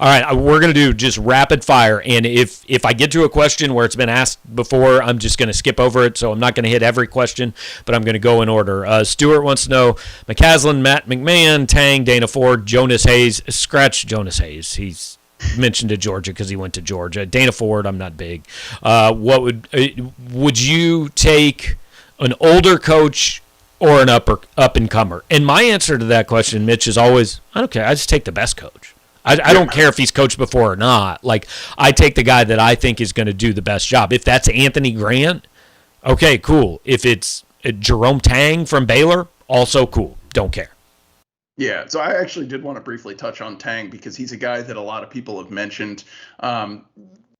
right, we're going to do just rapid fire. And if I get to a question where it's been asked before, I'm just going to skip over it. So I'm not going to hit every question, but I'm going to go in order. Stuart wants to know Mccasland, Matt McMahon, Tang, Dana Forde, Jonas Hayes. Scratch Jonas Hayes. He's mentioned to Georgia because he went to Georgia. Dana Forde, I'm not big. What would you take an older coach or an up and comer? And my answer to that question, Mitch, is always I don't care. I just take the best coach. I don't care if he's coached before or not. Like I take the guy that I think is going to do the best job. If that's Anthony Grant, okay, cool. If it's Jerome Tang from Baylor, also cool. Don't care. Yeah, so I actually did want to briefly touch on Tang because he's a guy that a lot of people have mentioned.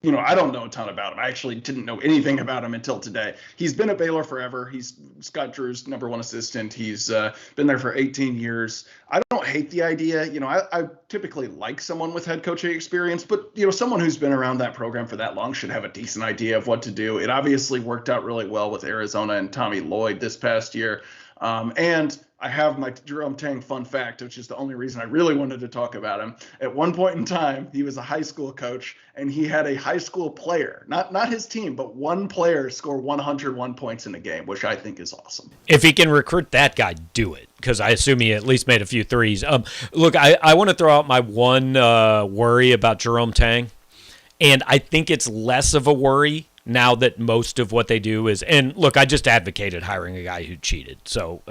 I don't know a ton about him. I actually didn't know anything about him until today. He's been at Baylor forever. He's Scott Drew's number one assistant. He's been there for 18 years. I don't hate the idea. I typically like someone with head coaching experience, but, someone who's been around that program for that long should have a decent idea of what to do. It obviously worked out really well with Arizona and Tommy Lloyd this past year. And I have my Jerome Tang fun fact, which is the only reason I really wanted to talk about him. At one point in time, he was a high school coach, and he had a high school player, not his team, but one player score 101 points in a game, which I think is awesome. If he can recruit that guy, do it, because I assume he at least made a few threes. Look, I want to throw out my one worry about Jerome Tang, and I think it's less of a worry now that most of what they do is, and look, I just advocated hiring a guy who cheated. So,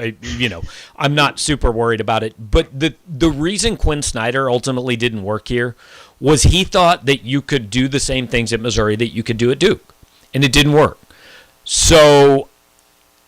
I'm not super worried about it. But the reason Quinn Snyder ultimately didn't work here was he thought that you could do the same things at Missouri that you could do at Duke, and it didn't work. So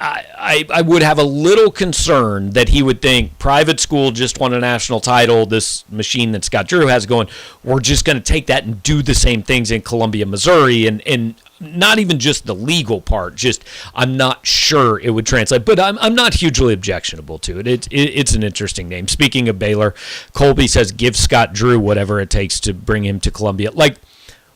I would have a little concern that he would think private school just won a national title, this machine that Scott Drew has going, we're just going to take that and do the same things in Columbia, Missouri, and not even just the legal part, just I'm not sure it would translate. But I'm not hugely objectionable to it. It's an interesting name. Speaking of Baylor, Colby says give Scott Drew whatever it takes to bring him to Columbia. Like,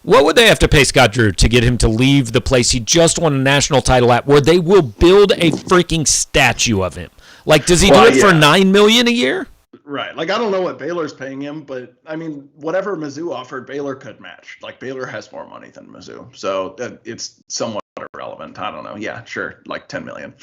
what would they have to pay Scott Drew to get him to leave the place he just won a national title at, where they will build a freaking statue of him? Like, does he do it for $9 million a year? Right. Like, I don't know what Baylor's paying him, but, I mean, whatever Mizzou offered, Baylor could match. Like, Baylor has more money than Mizzou, so it's somewhat irrelevant. I don't know. Yeah, sure, like $10 million.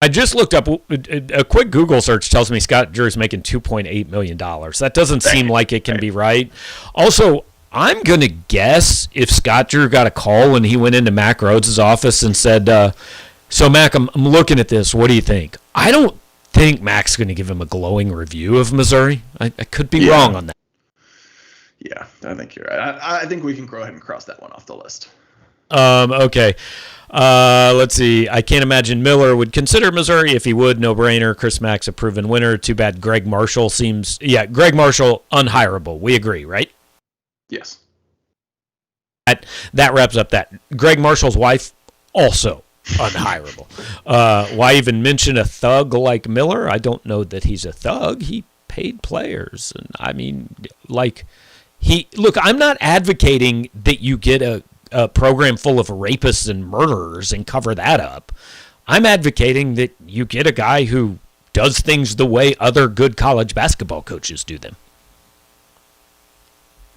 I just looked up, a quick Google search tells me Scott Drew's making $2.8 million. That doesn't seem like it can be right. Also, I'm going to guess if Scott Drew got a call when he went into Mack Rhodes' office and said, so Mack, I'm looking at this. What do you think? I don't think Mack's going to give him a glowing review of Missouri. I could be wrong on that. Yeah, I think you're right. I think we can go ahead and cross that one off the list. Okay. Let's see. I can't imagine Miller would consider Missouri. If he would, no-brainer. Chris Mack's a proven winner. Too bad Greg Marshall seems... Yeah, Greg Marshall, unhirable. We agree, right? Yes. That wraps up that. Greg Marshall's wife, also unhirable. Why even mention a thug like Miller? I don't know that he's a thug. He paid players. And I mean, like, look, I'm not advocating that you get a program full of rapists and murderers and cover that up. I'm advocating that you get a guy who does things the way other good college basketball coaches do them.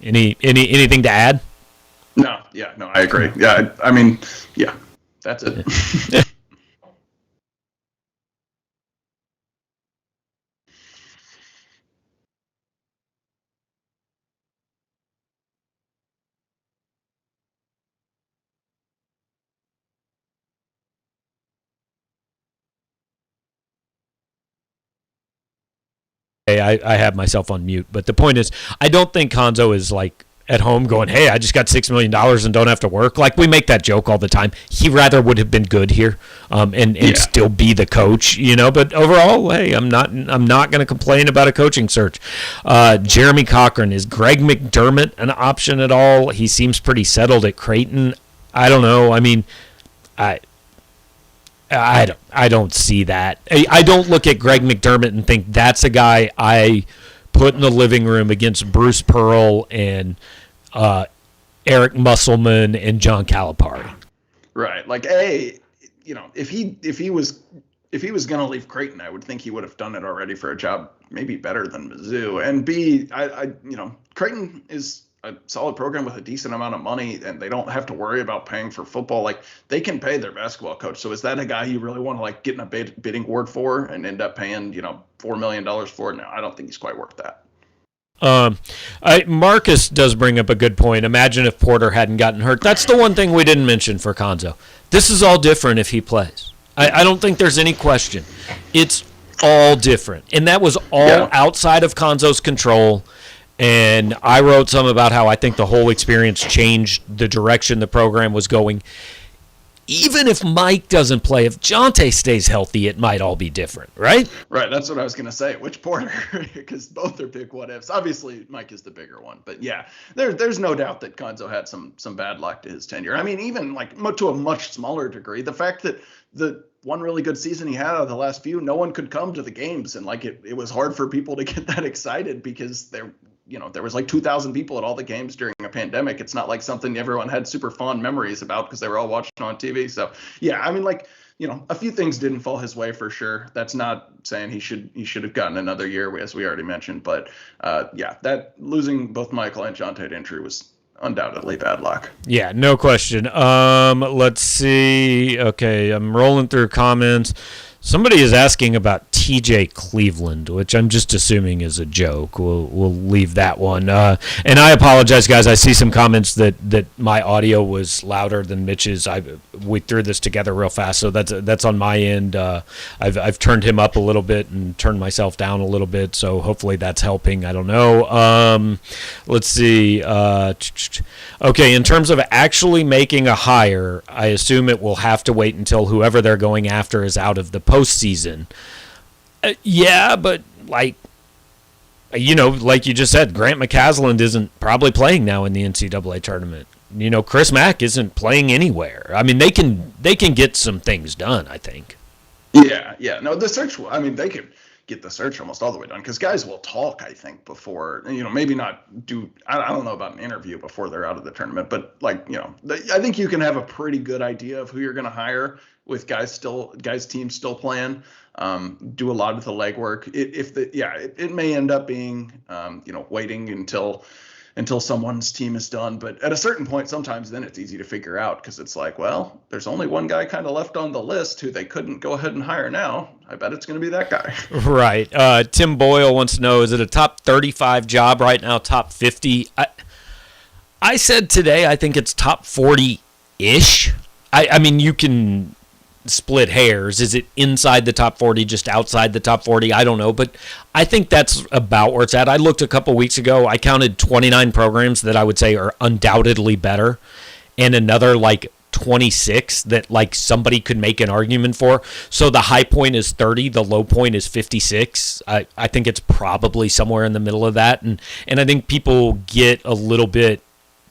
Anything to add? No, I agree. Yeah, I mean, yeah, that's it. Yeah. I have myself on mute, but the point is, I don't think Cuonzo is like at home going, hey, I just got $6 million and don't have to work. Like, we make that joke all the time. He rather would have been good here and still be the coach, but overall, hey, I'm not going to complain about a coaching search. Jeremy Cochran, is Greg McDermott an option at all? He seems pretty settled at Creighton. I don't know. I mean, I don't see that. I don't look at Greg McDermott and think that's a guy I put in the living room against Bruce Pearl and Eric Musselman and John Calipari. Right. Like, A, if he was going to leave Creighton, I would think he would have done it already for a job maybe better than Mizzou. And B, Creighton is a solid program with a decent amount of money, and they don't have to worry about paying for football. Like, they can pay their basketball coach. So is that a guy you really want to like get in a bidding war for and end up paying, $4 million for it? No, I don't think he's quite worth that. Marcus does bring up a good point. Imagine if Porter hadn't gotten hurt. That's the one thing we didn't mention for Cuonzo. This is all different if he plays. I don't think there's any question. It's all different. And that was all outside of Cuonzo's control. And I wrote some about how I think the whole experience changed the direction the program was going. even if Mike doesn't play, if Jonte stays healthy, it might all be different, right? Right. That's what I was going to say. Which Porter? Because both are big what ifs. Obviously, Mike is the bigger one. But yeah, there's no doubt that Cuonzo had some bad luck to his tenure. I mean, even like to a much smaller degree, the fact that the one really good season he had out of the last few, no one could come to the games. And like it was hard for people to get that excited because there was like 2,000 people at all the games during a pandemic. It's not like something everyone had super fond memories about because they were all watching on TV. So yeah, I mean, like, a few things didn't fall his way for sure. That's not saying he should have gotten another year, as we already mentioned. But yeah, that losing both Michael and Jonte to injury was undoubtedly bad luck. Yeah, no question. Let's see. Okay, I'm rolling through comments. Somebody is asking about TJ Cleveland, which I'm just assuming is a joke. We'll leave that one. And I apologize, guys. I see some comments that my audio was louder than Mitch's. We threw this together real fast, so that's on my end. I've turned him up a little bit and turned myself down a little bit, so hopefully that's helping. I don't know. Let's see. Okay, in terms of actually making a hire, I assume it will have to wait until whoever they're going after is out of the postseason. Yeah, but like you just said, Grant Mccasland isn't probably playing now in the NCAA tournament. Chris Mack isn't playing anywhere. I mean, they can get some things done, I think. Yeah. No, the search, I mean, they could get the search almost all the way done because guys will talk, I think, before, maybe not do, I don't know about an interview before they're out of the tournament, but like, I think you can have a pretty good idea of who you're going to hire with guys teams still playing. Do a lot of the legwork. It may end up being, waiting until someone's team is done. But at a certain point, sometimes then it's easy to figure out because it's like, well, there's only one guy kind of left on the list who they couldn't go ahead and hire now. I bet it's going to be that guy. Right. Tim Boyle wants to know, is it a top 35 job right now, top 50? I said today I think it's top 40-ish. I mean, you can split hairs. Is it inside the top 40, just outside the top 40? I don't know, but I think that's about where it's at. I looked a couple weeks ago. I counted 29 programs that I would say are undoubtedly better, and another like 26 that like somebody could make an argument for. So the high point is 30, the low point is 56. I think it's probably somewhere in the middle of that, and I think people get a little bit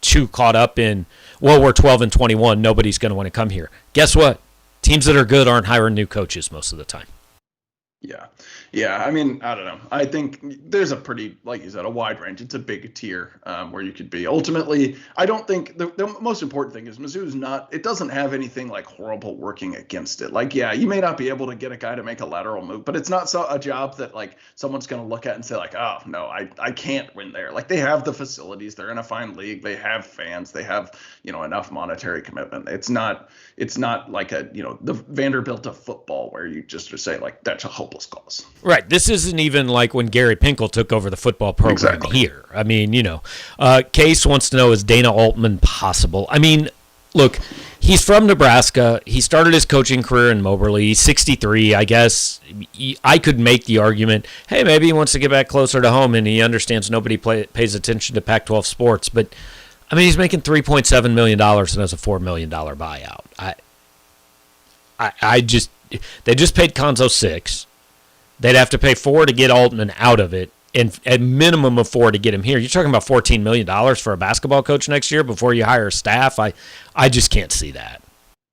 too caught up in, well, we're 12 and 21, nobody's going to want to come here. Guess what? Teams that are good aren't hiring new coaches most of the time. Yeah. I mean, I don't know. I think there's a pretty, like you said, a wide range. It's a big tier where you could be. Ultimately, I don't think the most important thing is Mizzou's it doesn't have anything like horrible working against it. Like, yeah, you may not be able to get a guy to make a lateral move, but it's not a job that like someone's going to look at and say like, oh, no, I can't win there. Like they have the facilities. They're in a fine league. They have fans. They have, enough monetary commitment. It's not like the Vanderbilt of football where you just say like, that's a hopeless cause. Right. This isn't even like when Gary Pinkel took over the football program here. I mean, Case wants to know, is Dana Altman possible? I mean, look, he's from Nebraska. He started his coaching career in Moberly. He's 63. I guess I could make the argument, hey, maybe he wants to get back closer to home and he understands nobody pays attention to Pac-12 sports. But, I mean, he's making $3.7 million and has a $4 million buyout. They just paid Cuonzo $6. They'd have to pay $4 to get Altman out of it, and a minimum of $4 to get him here. You're talking about $14 million for a basketball coach next year before you hire staff. I just can't see that.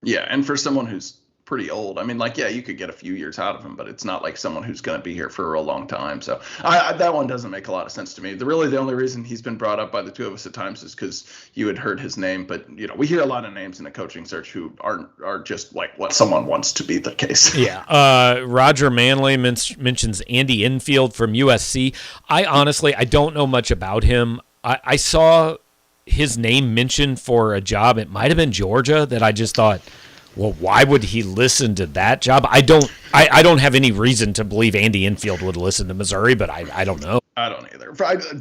Yeah, and for someone who's pretty old, I mean, like, yeah, you could get a few years out of him, but it's not like someone who's going to be here for a long time. So that one doesn't make a lot of sense to me. The only reason he's been brought up by the two of us at times is because you had heard his name. But, we hear a lot of names in the coaching search who are just like what someone wants to be the case. Yeah. Roger Manley mentions Andy Enfield from USC. I don't know much about him. I saw his name mentioned for a job. It might have been Georgia that I just thought, well, why would he listen to that job? I don't have any reason to believe Andy Enfield would listen to Missouri, but I don't know. I don't either.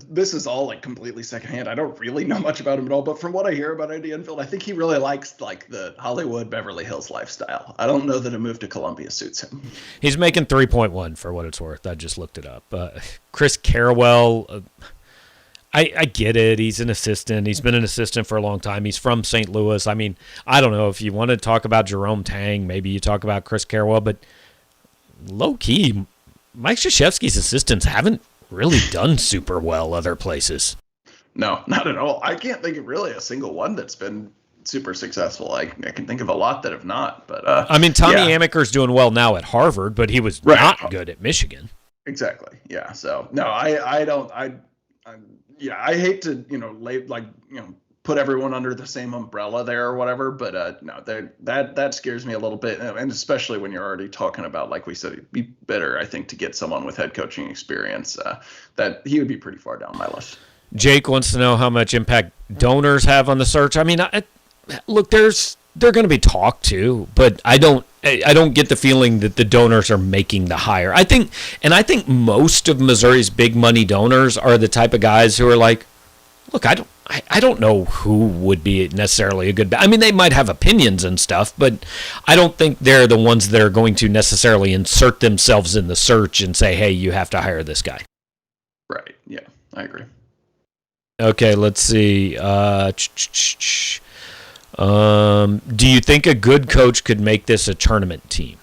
This is all like completely secondhand. I don't really know much about him at all, but from what I hear about Andy Enfield, I think he really likes like the Hollywood Beverly Hills lifestyle. I don't know that a move to Columbia suits him. He's making 3.1 for what it's worth. I just looked it up. Chris Carrawell, I get it. He's an assistant. He's been an assistant for a long time. He's from St. Louis. I mean, I don't know if you want to talk about Jerome Tang, maybe you talk about Chris Carroll, but low key, Mike Krzyzewski's assistants haven't really done super well other places. No, not at all. I can't think of really a single one that's been super successful. I can think of a lot that have not, but I mean, Tommy Amaker's doing well now at Harvard, but he was not good at Michigan. Exactly. Yeah. So no, I don't. I hate to put everyone under the same umbrella there or whatever, but no, that scares me a little bit, and especially when you're already talking about, like we said, it'd be better, I think, to get someone with head coaching experience. That he would be pretty far down my list. Jake wants to know how much impact donors have on the search. I mean, look, they're going to be talked to, but I don't get the feeling that the donors are making the hire. I think most of Missouri's big money donors are the type of guys who are like, look, I don't know who would be necessarily a good. I mean, they might have opinions and stuff, but I don't think they're the ones that are going to necessarily insert themselves in the search and say, hey, you have to hire this guy. Right. Yeah, I agree. Okay, let's see. Do you think a good coach could make this a tournament team?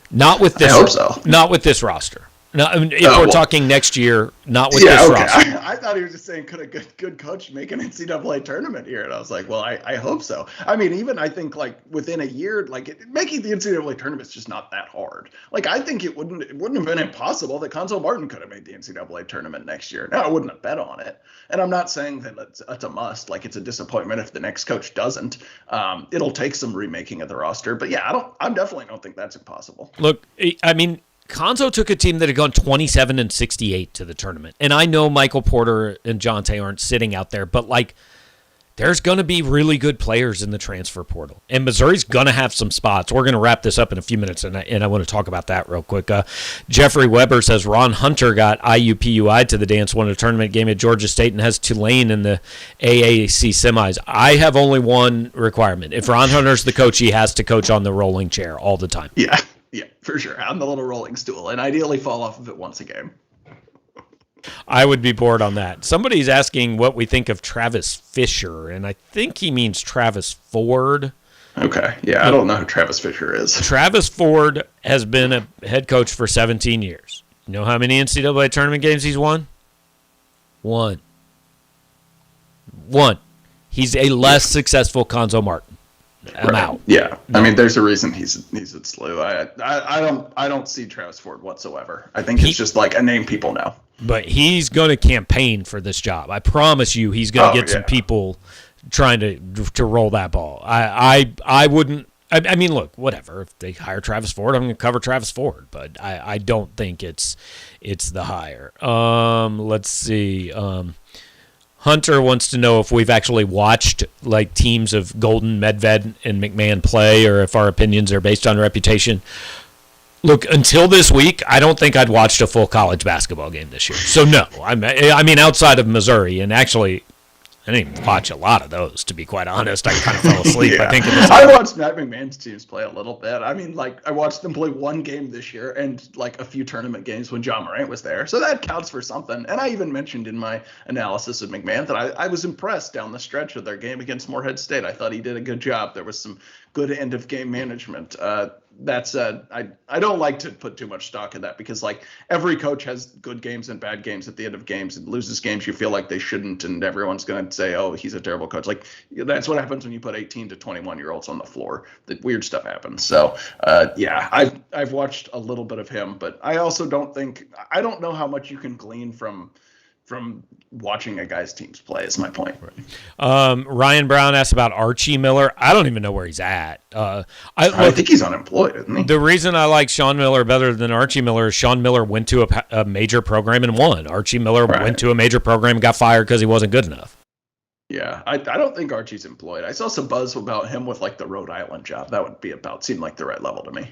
Not with this. I hope so. Not with this roster. No, I mean, if we're talking next year, not with this roster. I thought he was just saying, could a good coach make an NCAA tournament here? And I was like, well, I hope so. I mean, even I think like within a year, like making the NCAA tournament is just not that hard. Like I think it wouldn't have been impossible that Cuonzo Martin could have made the NCAA tournament next year. Now I wouldn't have bet on it, and I'm not saying that it's a must. Like it's a disappointment if the next coach doesn't. It'll take some remaking of the roster, but yeah, I definitely don't think that's impossible. Look, I mean, Cuonzo took a team that had gone 27-68 to the tournament. And I know Michael Porter and Jonte aren't sitting out there, but like there's going to be really good players in the transfer portal. And Missouri's going to have some spots. We're going to wrap this up in a few minutes, and I want to talk about that real quick. Jeffrey Weber says Ron Hunter got IUPUI to the dance, won a tournament game at Georgia State, and has Tulane in the AAC semis. I have only one requirement. If Ron Hunter's the coach, he has to coach on the rolling chair all the time. Yeah, for sure. On the little rolling stool, and ideally fall off of it once a game. I would be bored on that. Somebody's asking what we think of Travis Fisher, and I think he means Travis Forde. Okay, yeah, I don't know who Travis Fisher is. Travis Forde has been a head coach for 17 years. You know how many NCAA tournament games he's won? One. He's a less successful Cuonzo Martin. I'm out. Yeah, I mean, there's a reason he's at SLU. I don't see Travis Forde whatsoever. I think he's just like a name people know. But he's going to campaign for this job. I promise you, he's going to get some people trying to roll that ball. I wouldn't. I mean, look, whatever. If they hire Travis Forde, I'm going to cover Travis Forde. But I don't think it's the hire. Let's see. Hunter wants to know if we've actually watched like teams of Golden, Medved, and McMahon play, or if our opinions are based on reputation. Look, until this week, I don't think I'd watched a full college basketball game this year. So no, I mean outside of Missouri, and actually, I didn't even watch a lot of those, to be quite honest. I kind of fell asleep. Yeah. I think I watched Matt McMahon's teams play a little bit. I mean, like I watched them play one game this year and like a few tournament games when John Morant was there. So that counts for something. And I even mentioned in my analysis of McMahon that I was impressed down the stretch of their game against Morehead State. I thought he did a good job. There was some good end of game management. That said, I don't like to put too much stock in that because like every coach has good games and bad games at the end of games and loses games you feel like they shouldn't, and everyone's going to say, oh, he's a terrible coach. Like that's what happens when you put 18 to 21-year-olds on the floor. The weird stuff happens. So yeah, I've watched a little bit of him, but I also don't know how much you can glean from watching a guy's teams play is my point. Right. Ryan Brown asked about Archie Miller. I don't even know where he's at. I think he's unemployed, isn't he? The reason I like Sean Miller better than Archie Miller is Sean Miller went to a major program and won. Archie Miller went to a major program and got fired because he wasn't good enough. Yeah, I don't think Archie's employed. I saw some buzz about him with like the Rhode Island job. That would be seem like the right level to me.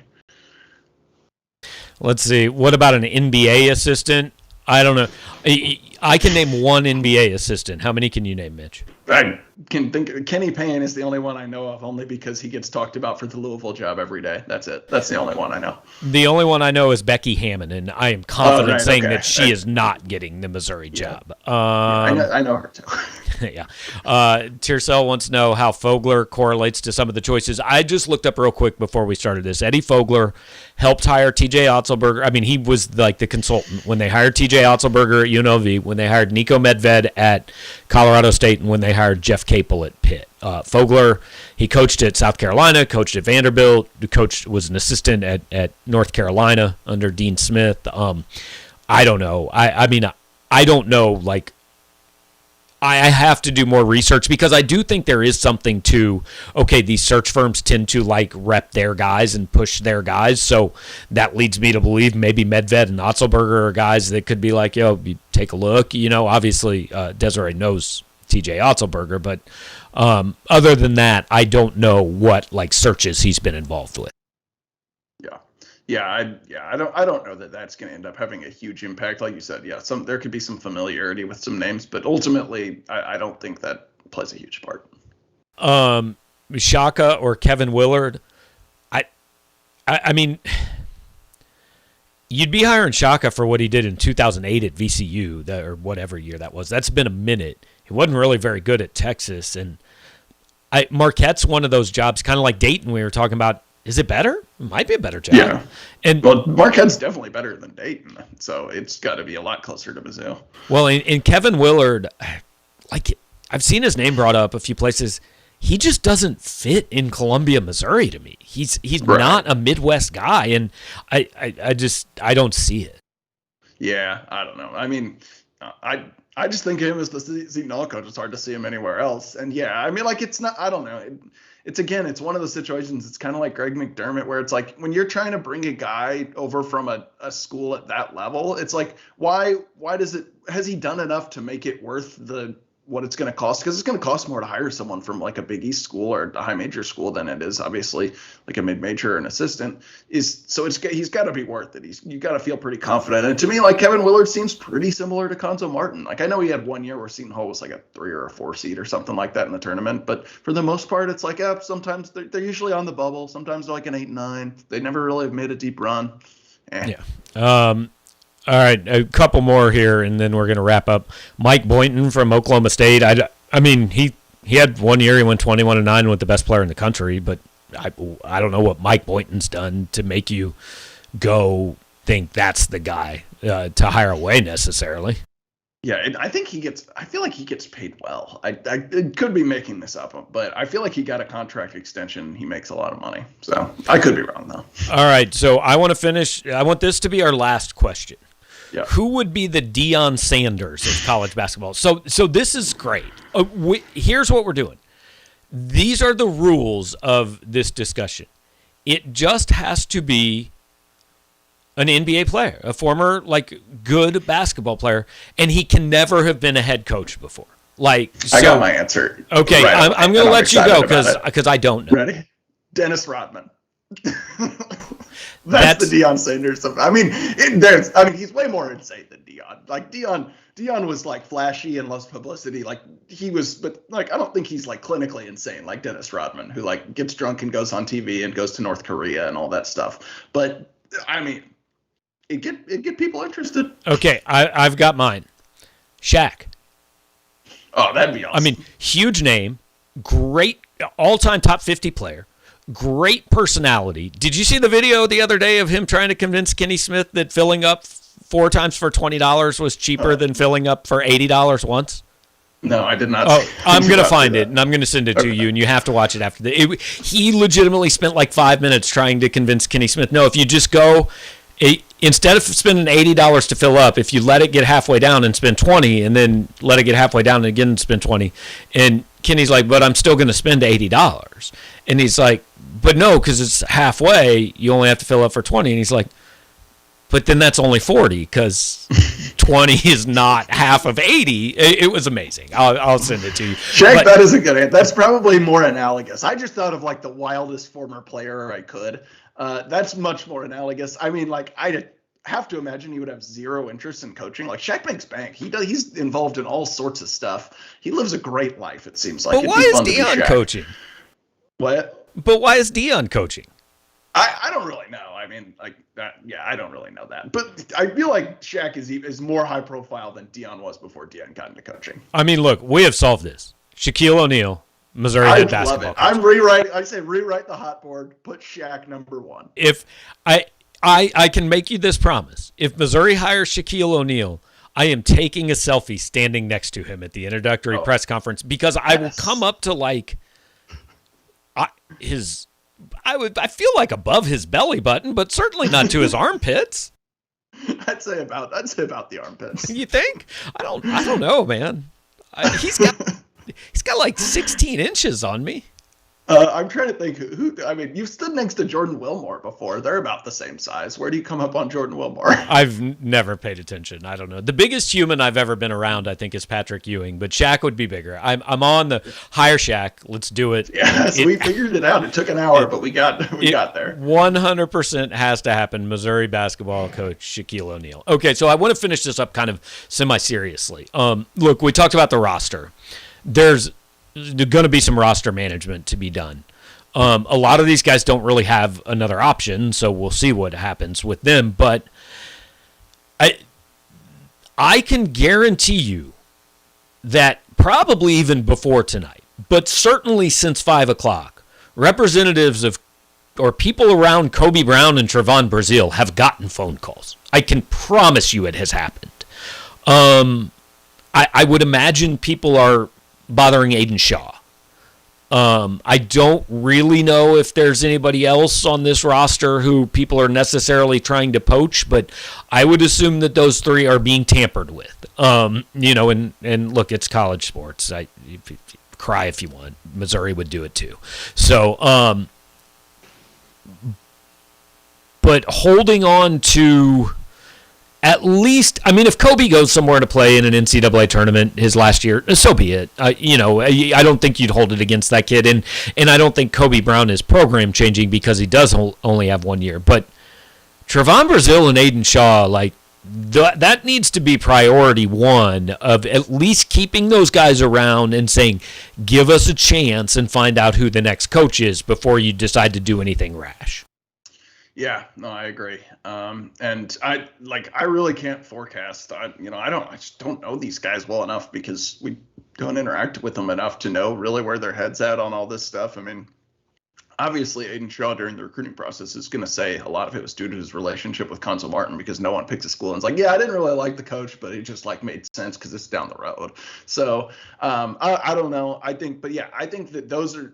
Let's see. What about an NBA assistant? I don't know. I can name one NBA assistant. How many can you name, Mitch? I can think Kenny Payne is the only one I know of, only because he gets talked about for the Louisville job every day. That's it. That's the only one I know. The only one I know is Becky Hammond, and I am confident saying that she is not getting the Missouri job. I know her too. Yeah. Tiercell wants to know how Fogler correlates to some of the choices. I just looked up real quick before we started this. Eddie Fogler helped hire T.J. Otzelberger. I mean, he was like the consultant when they hired T.J. Otzelberger at UNLV, when they hired Nico Medved at Colorado State, and when they hired Jeff Capel at Pitt. Fogler, he coached at South Carolina, coached at Vanderbilt, was an assistant at North Carolina under Dean Smith. I don't know. I mean, I don't know, like, I have to do more research because I do think there is something to, okay, these search firms tend to like rep their guys and push their guys. So that leads me to believe maybe Medved and Otzelberger are guys that could be like, yo, you take a look. You know, obviously Desiree knows TJ Otzelberger, but other than that, I don't know what like searches he's been involved with. I don't know that that's going to end up having a huge impact. Like you said, there could be some familiarity with some names, but ultimately, I don't think that plays a huge part. Shaka or Kevin Willard, I mean, you'd be hiring Shaka for what he did in 2008 at VCU, or whatever year that was. That's been a minute. He wasn't really very good at Texas, and Marquette's one of those jobs, kind of like Dayton we were talking about. Is it better? It might be a better job. Yeah. And Marquette's definitely better than Dayton, so it's got to be a lot closer to Mizzou. Well, in Kevin Willard, like I've seen his name brought up a few places. He just doesn't fit in Columbia, Missouri to me. He's right. Not a Midwest guy, and I don't see it. Yeah, I don't know. I mean, I just think of him as the Seton coach. It's hard to see him anywhere else. And yeah, I mean, like it's not. I don't know. It's one of those situations. It's kind of like Greg McDermott, where it's like when you're trying to bring a guy over from a school at that level, it's like why has he done enough to make it worth what it's going to cost? Because it's going to cost more to hire someone from like a Big East school or a high major school than it is obviously like a mid major or an assistant. He's got to be worth it. You got to feel pretty confident. And to me, like Kevin Willard seems pretty similar to Cuonzo Martin. Like I know he had 1 year where Seton Hall was like a 3 or a 4 seed or something like that in the tournament, but for the most part, it's like sometimes they're usually on the bubble. Sometimes they're like an 8-9. They never really have made a deep run. Yeah. All right, a couple more here, and then we're going to wrap up. Mike Boynton from Oklahoma State. I mean, he had 1 year. He went 21-9 with the best player in the country, but I don't know what Mike Boynton's done to make you go think that's the guy to hire away necessarily. Yeah, I feel like he gets paid well. I could be making this up, but I feel like he got a contract extension. He makes a lot of money. So I could be wrong, though. All right, so I want to finish. I want this to be our last question. Yeah. Who would be the Dion Sanders of college basketball? So this is great. Here's what we're doing. These are the rules of this discussion. It just has to be an NBA player, a former like good basketball player, and he can never have been a head coach before. I got my answer. Okay, right I'm going to let you go because I don't know. Ready? Dennis Rodman. That's the Dion Sanders stuff. I mean, he's way more insane than Dion. Like Dion was like flashy and loves publicity. Like he was, but like I don't think he's like clinically insane like Dennis Rodman, who like gets drunk and goes on TV and goes to North Korea and all that stuff. But I mean, it get people interested. Okay, I've got mine. Shaq. Oh, that'd be awesome. I mean, huge name, great all-time top 50 player. Great personality. Did you see the video the other day of him trying to convince Kenny Smith that filling up 4 times for $20 was cheaper than filling up for $80 once? No, I did not. Oh, I'm going to find it, and I'm going to send it to you, and you have to watch it after he legitimately spent like 5 minutes trying to convince Kenny Smith, no, if you just go, instead of spending $80 to fill up, if you let it get halfway down and spend $20, and then let it get halfway down and again spend $20, and Kenny's like, but I'm still going to spend $80. And he's like, but no, because it's halfway, you only have to fill up for 20. And he's like, but then that's only 40 because 20 is not half of 80. It was amazing. I'll send it to you. Shaq, that is a good answer. That's probably more analogous. I just thought of like the wildest former player I could. That's much more analogous. I mean, like have to imagine he would have zero interest in coaching. Like Shaq makes bank. He's involved in all sorts of stuff. He lives a great life, it seems like. But why is Dion coaching? What? But why is Dion coaching? I don't really know. I mean, like that. Yeah, I don't really know that. But I feel like Shaq is more high profile than Dion was before Dion got into coaching. I mean, look, we have solved this. Shaquille O'Neal, Missouri head basketball coach. I'm rewriting. I say rewrite the hot board. Put Shaq number 1. If I can make you this promise. If Missouri hires Shaquille O'Neal, I am taking a selfie standing next to him at the introductory press conference because I will come up to like I feel like above his belly button, but certainly not to his armpits. I'd say about the armpits. You think? I don't know, man. He's got like 16 inches on me. I'm trying to think who. I mean, you've stood next to Jordan Wilmore before. They're about the same size. Where do you come up on Jordan Wilmore? I've never paid attention. I don't know. The biggest human I've ever been around, I think, is Patrick Ewing, but Shaq would be bigger. I'm on the higher Shaq. Let's do it. Yeah, so we figured it out. It took an hour, but we got there. 100% has to happen. Missouri basketball coach Shaquille O'Neal. Okay, so I want to finish this up kind of semi-seriously. Look, we talked about the roster. There's going to be some roster management to be done. A lot of these guys don't really have another option, so we'll see what happens with them. But I can guarantee you that probably even before tonight, but certainly since 5 o'clock, representatives of or people around Kobe Brown and Trevon Brazile have gotten phone calls. I can promise you it has happened. I would imagine people are bothering Aiden Shaw. I don't really know if there's anybody else on this roster who people are necessarily trying to poach, but I would assume that those 3 are being tampered with. And look, it's college sports. Cry if you want. Missouri would do it too. So, but holding on to at least, I mean, if Kobe goes somewhere to play in an NCAA tournament his last year, so be it. I don't think you'd hold it against that kid, and I don't think Kobe Brown is program changing because he does only have 1 year. But Trevon Brazile and Aiden Shaw, like that needs to be priority 1 of at least keeping those guys around and saying, give us a chance and find out who the next coach is before you decide to do anything rash. Yeah, no, I agree. And I really can't forecast. I just don't know these guys well enough because we don't interact with them enough to know really where their head's at on all this stuff. I mean, obviously Aiden Shaw during the recruiting process is going to say a lot of it was due to his relationship with Cuonzo Martin because no one picks a school and it's like, yeah, I didn't really like the coach, but it just like made sense because it's down the road. So I don't know. I think that those are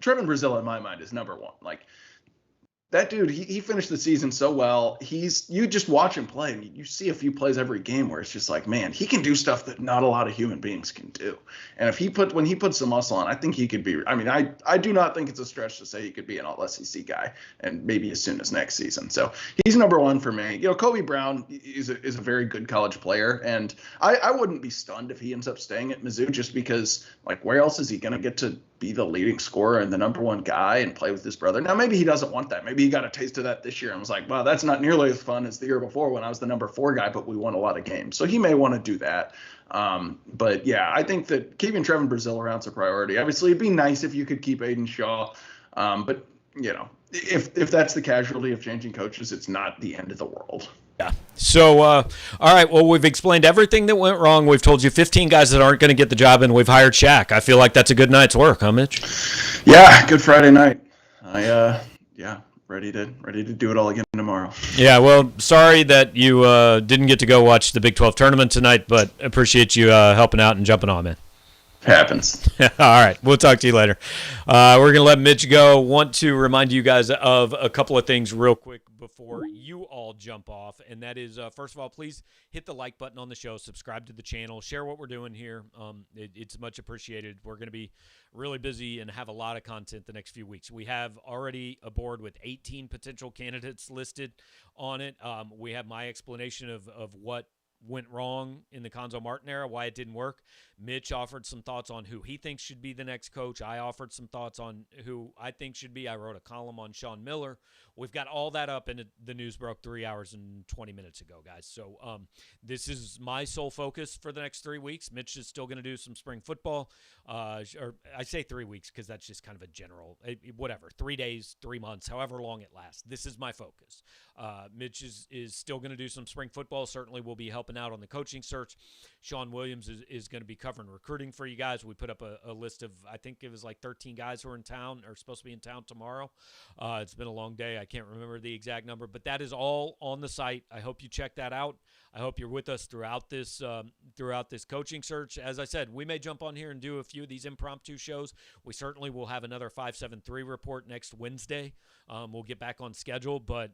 Trevon Brazile in my mind is number 1. Like, that dude, he finished the season so well. You just watch him play, and you see a few plays every game where it's just like, man, he can do stuff that not a lot of human beings can do. And when he puts some muscle on, I think he could be. I mean, I do not think it's a stretch to say he could be an All-SEC guy, and maybe as soon as next season. So he's number 1 for me. Kobe Brown is a very good college player, and I wouldn't be stunned if he ends up staying at Mizzou just because, like, where else is he going to get to be the leading scorer and the number 1 guy and play with his brother? Now, maybe he doesn't want that. Maybe he got a taste of that this year and was like, wow, that's not nearly as fun as the year before when I was the number 4 guy, but we won a lot of games. So he may want to do that. But yeah, I think that keeping Trevon Brazile around is a priority. Obviously, it'd be nice if you could keep Aiden Shaw. But if that's the casualty of changing coaches, it's not the end of the world. Yeah. So, all right. Well, we've explained everything that went wrong. We've told you 15 guys that aren't going to get the job, and we've hired Shaq. I feel like that's a good night's work, huh, Mitch? Yeah. Good Friday night. Ready to do it all again tomorrow. Yeah. Well, sorry that you didn't get to go watch the Big 12 tournament tonight, but appreciate you helping out and jumping on, man. Happens. All right. We'll talk to you later. We're going to let Mitch go. Want to remind you guys of a couple of things real quick before you all jump off. And that is, first of all, please hit the like button on the show, subscribe to the channel, share what we're doing here. It's much appreciated. We're going to be really busy and have a lot of content the next few weeks. We have already a board with 18 potential candidates listed on it. We have my explanation of what went wrong in the Cuonzo Martin era, why it didn't work. Mitch offered some thoughts on who he thinks should be the next coach. I offered some thoughts on who I think should be. I wrote a column on Sean Miller, we've got all that up, and the news broke 3 hours and 20 minutes ago, guys. So this is my sole focus for the next 3 weeks. Mitch is still going to do some spring football, or I say 3 weeks because that's just kind of a general, whatever, 3 days, 3 months, however long it lasts. This is my focus. Mitch is still going to do some spring football. Certainly will be helping out on the coaching search. Sean Williams is going to be covering recruiting for you guys. We put up a list of, I think it was like 13 guys who are in town, or supposed to be in town tomorrow. It's been a long day. I can't remember the exact number, but that is all on the site. I hope you check that out. I hope you're with us throughout this coaching search. As I said, we may jump on here and do a few of these impromptu shows. We certainly will have another 573 report next Wednesday. We'll get back on schedule, but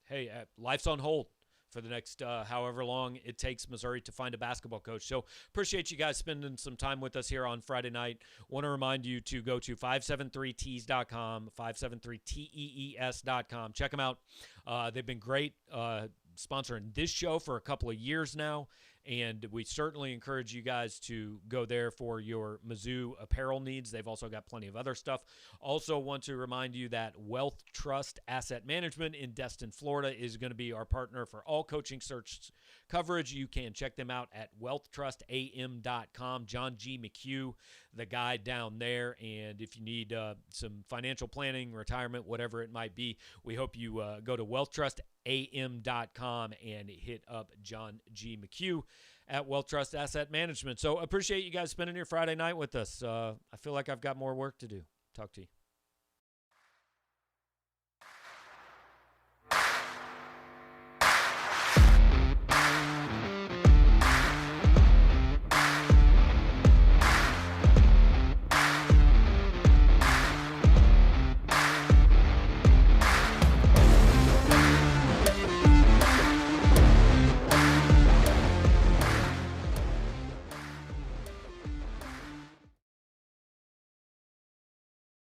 hey, life's on hold for the next however long it takes Missouri to find a basketball coach. So appreciate you guys spending some time with us here on Friday night. Want to remind you to go to 573tees.com, 573tees.com. Check them out. They've been great sponsoring this show for a couple of years now, and we certainly encourage you guys to go there for your Mizzou apparel needs. They've also got plenty of other stuff. Also want to remind you that Wealth Trust Asset Management in Destin, Florida is going to be our partner for all coaching search coverage. You can check them out at wealthtrustam.com. John G. McHugh, the guy down there, and if you need some financial planning, retirement, whatever it might be, we hope you go to wealthtrustam.com and hit up John G. McHugh at Wealth Trust Asset Management. So appreciate you guys spending your Friday night with us. I feel like I've got more work to do. Talk to you.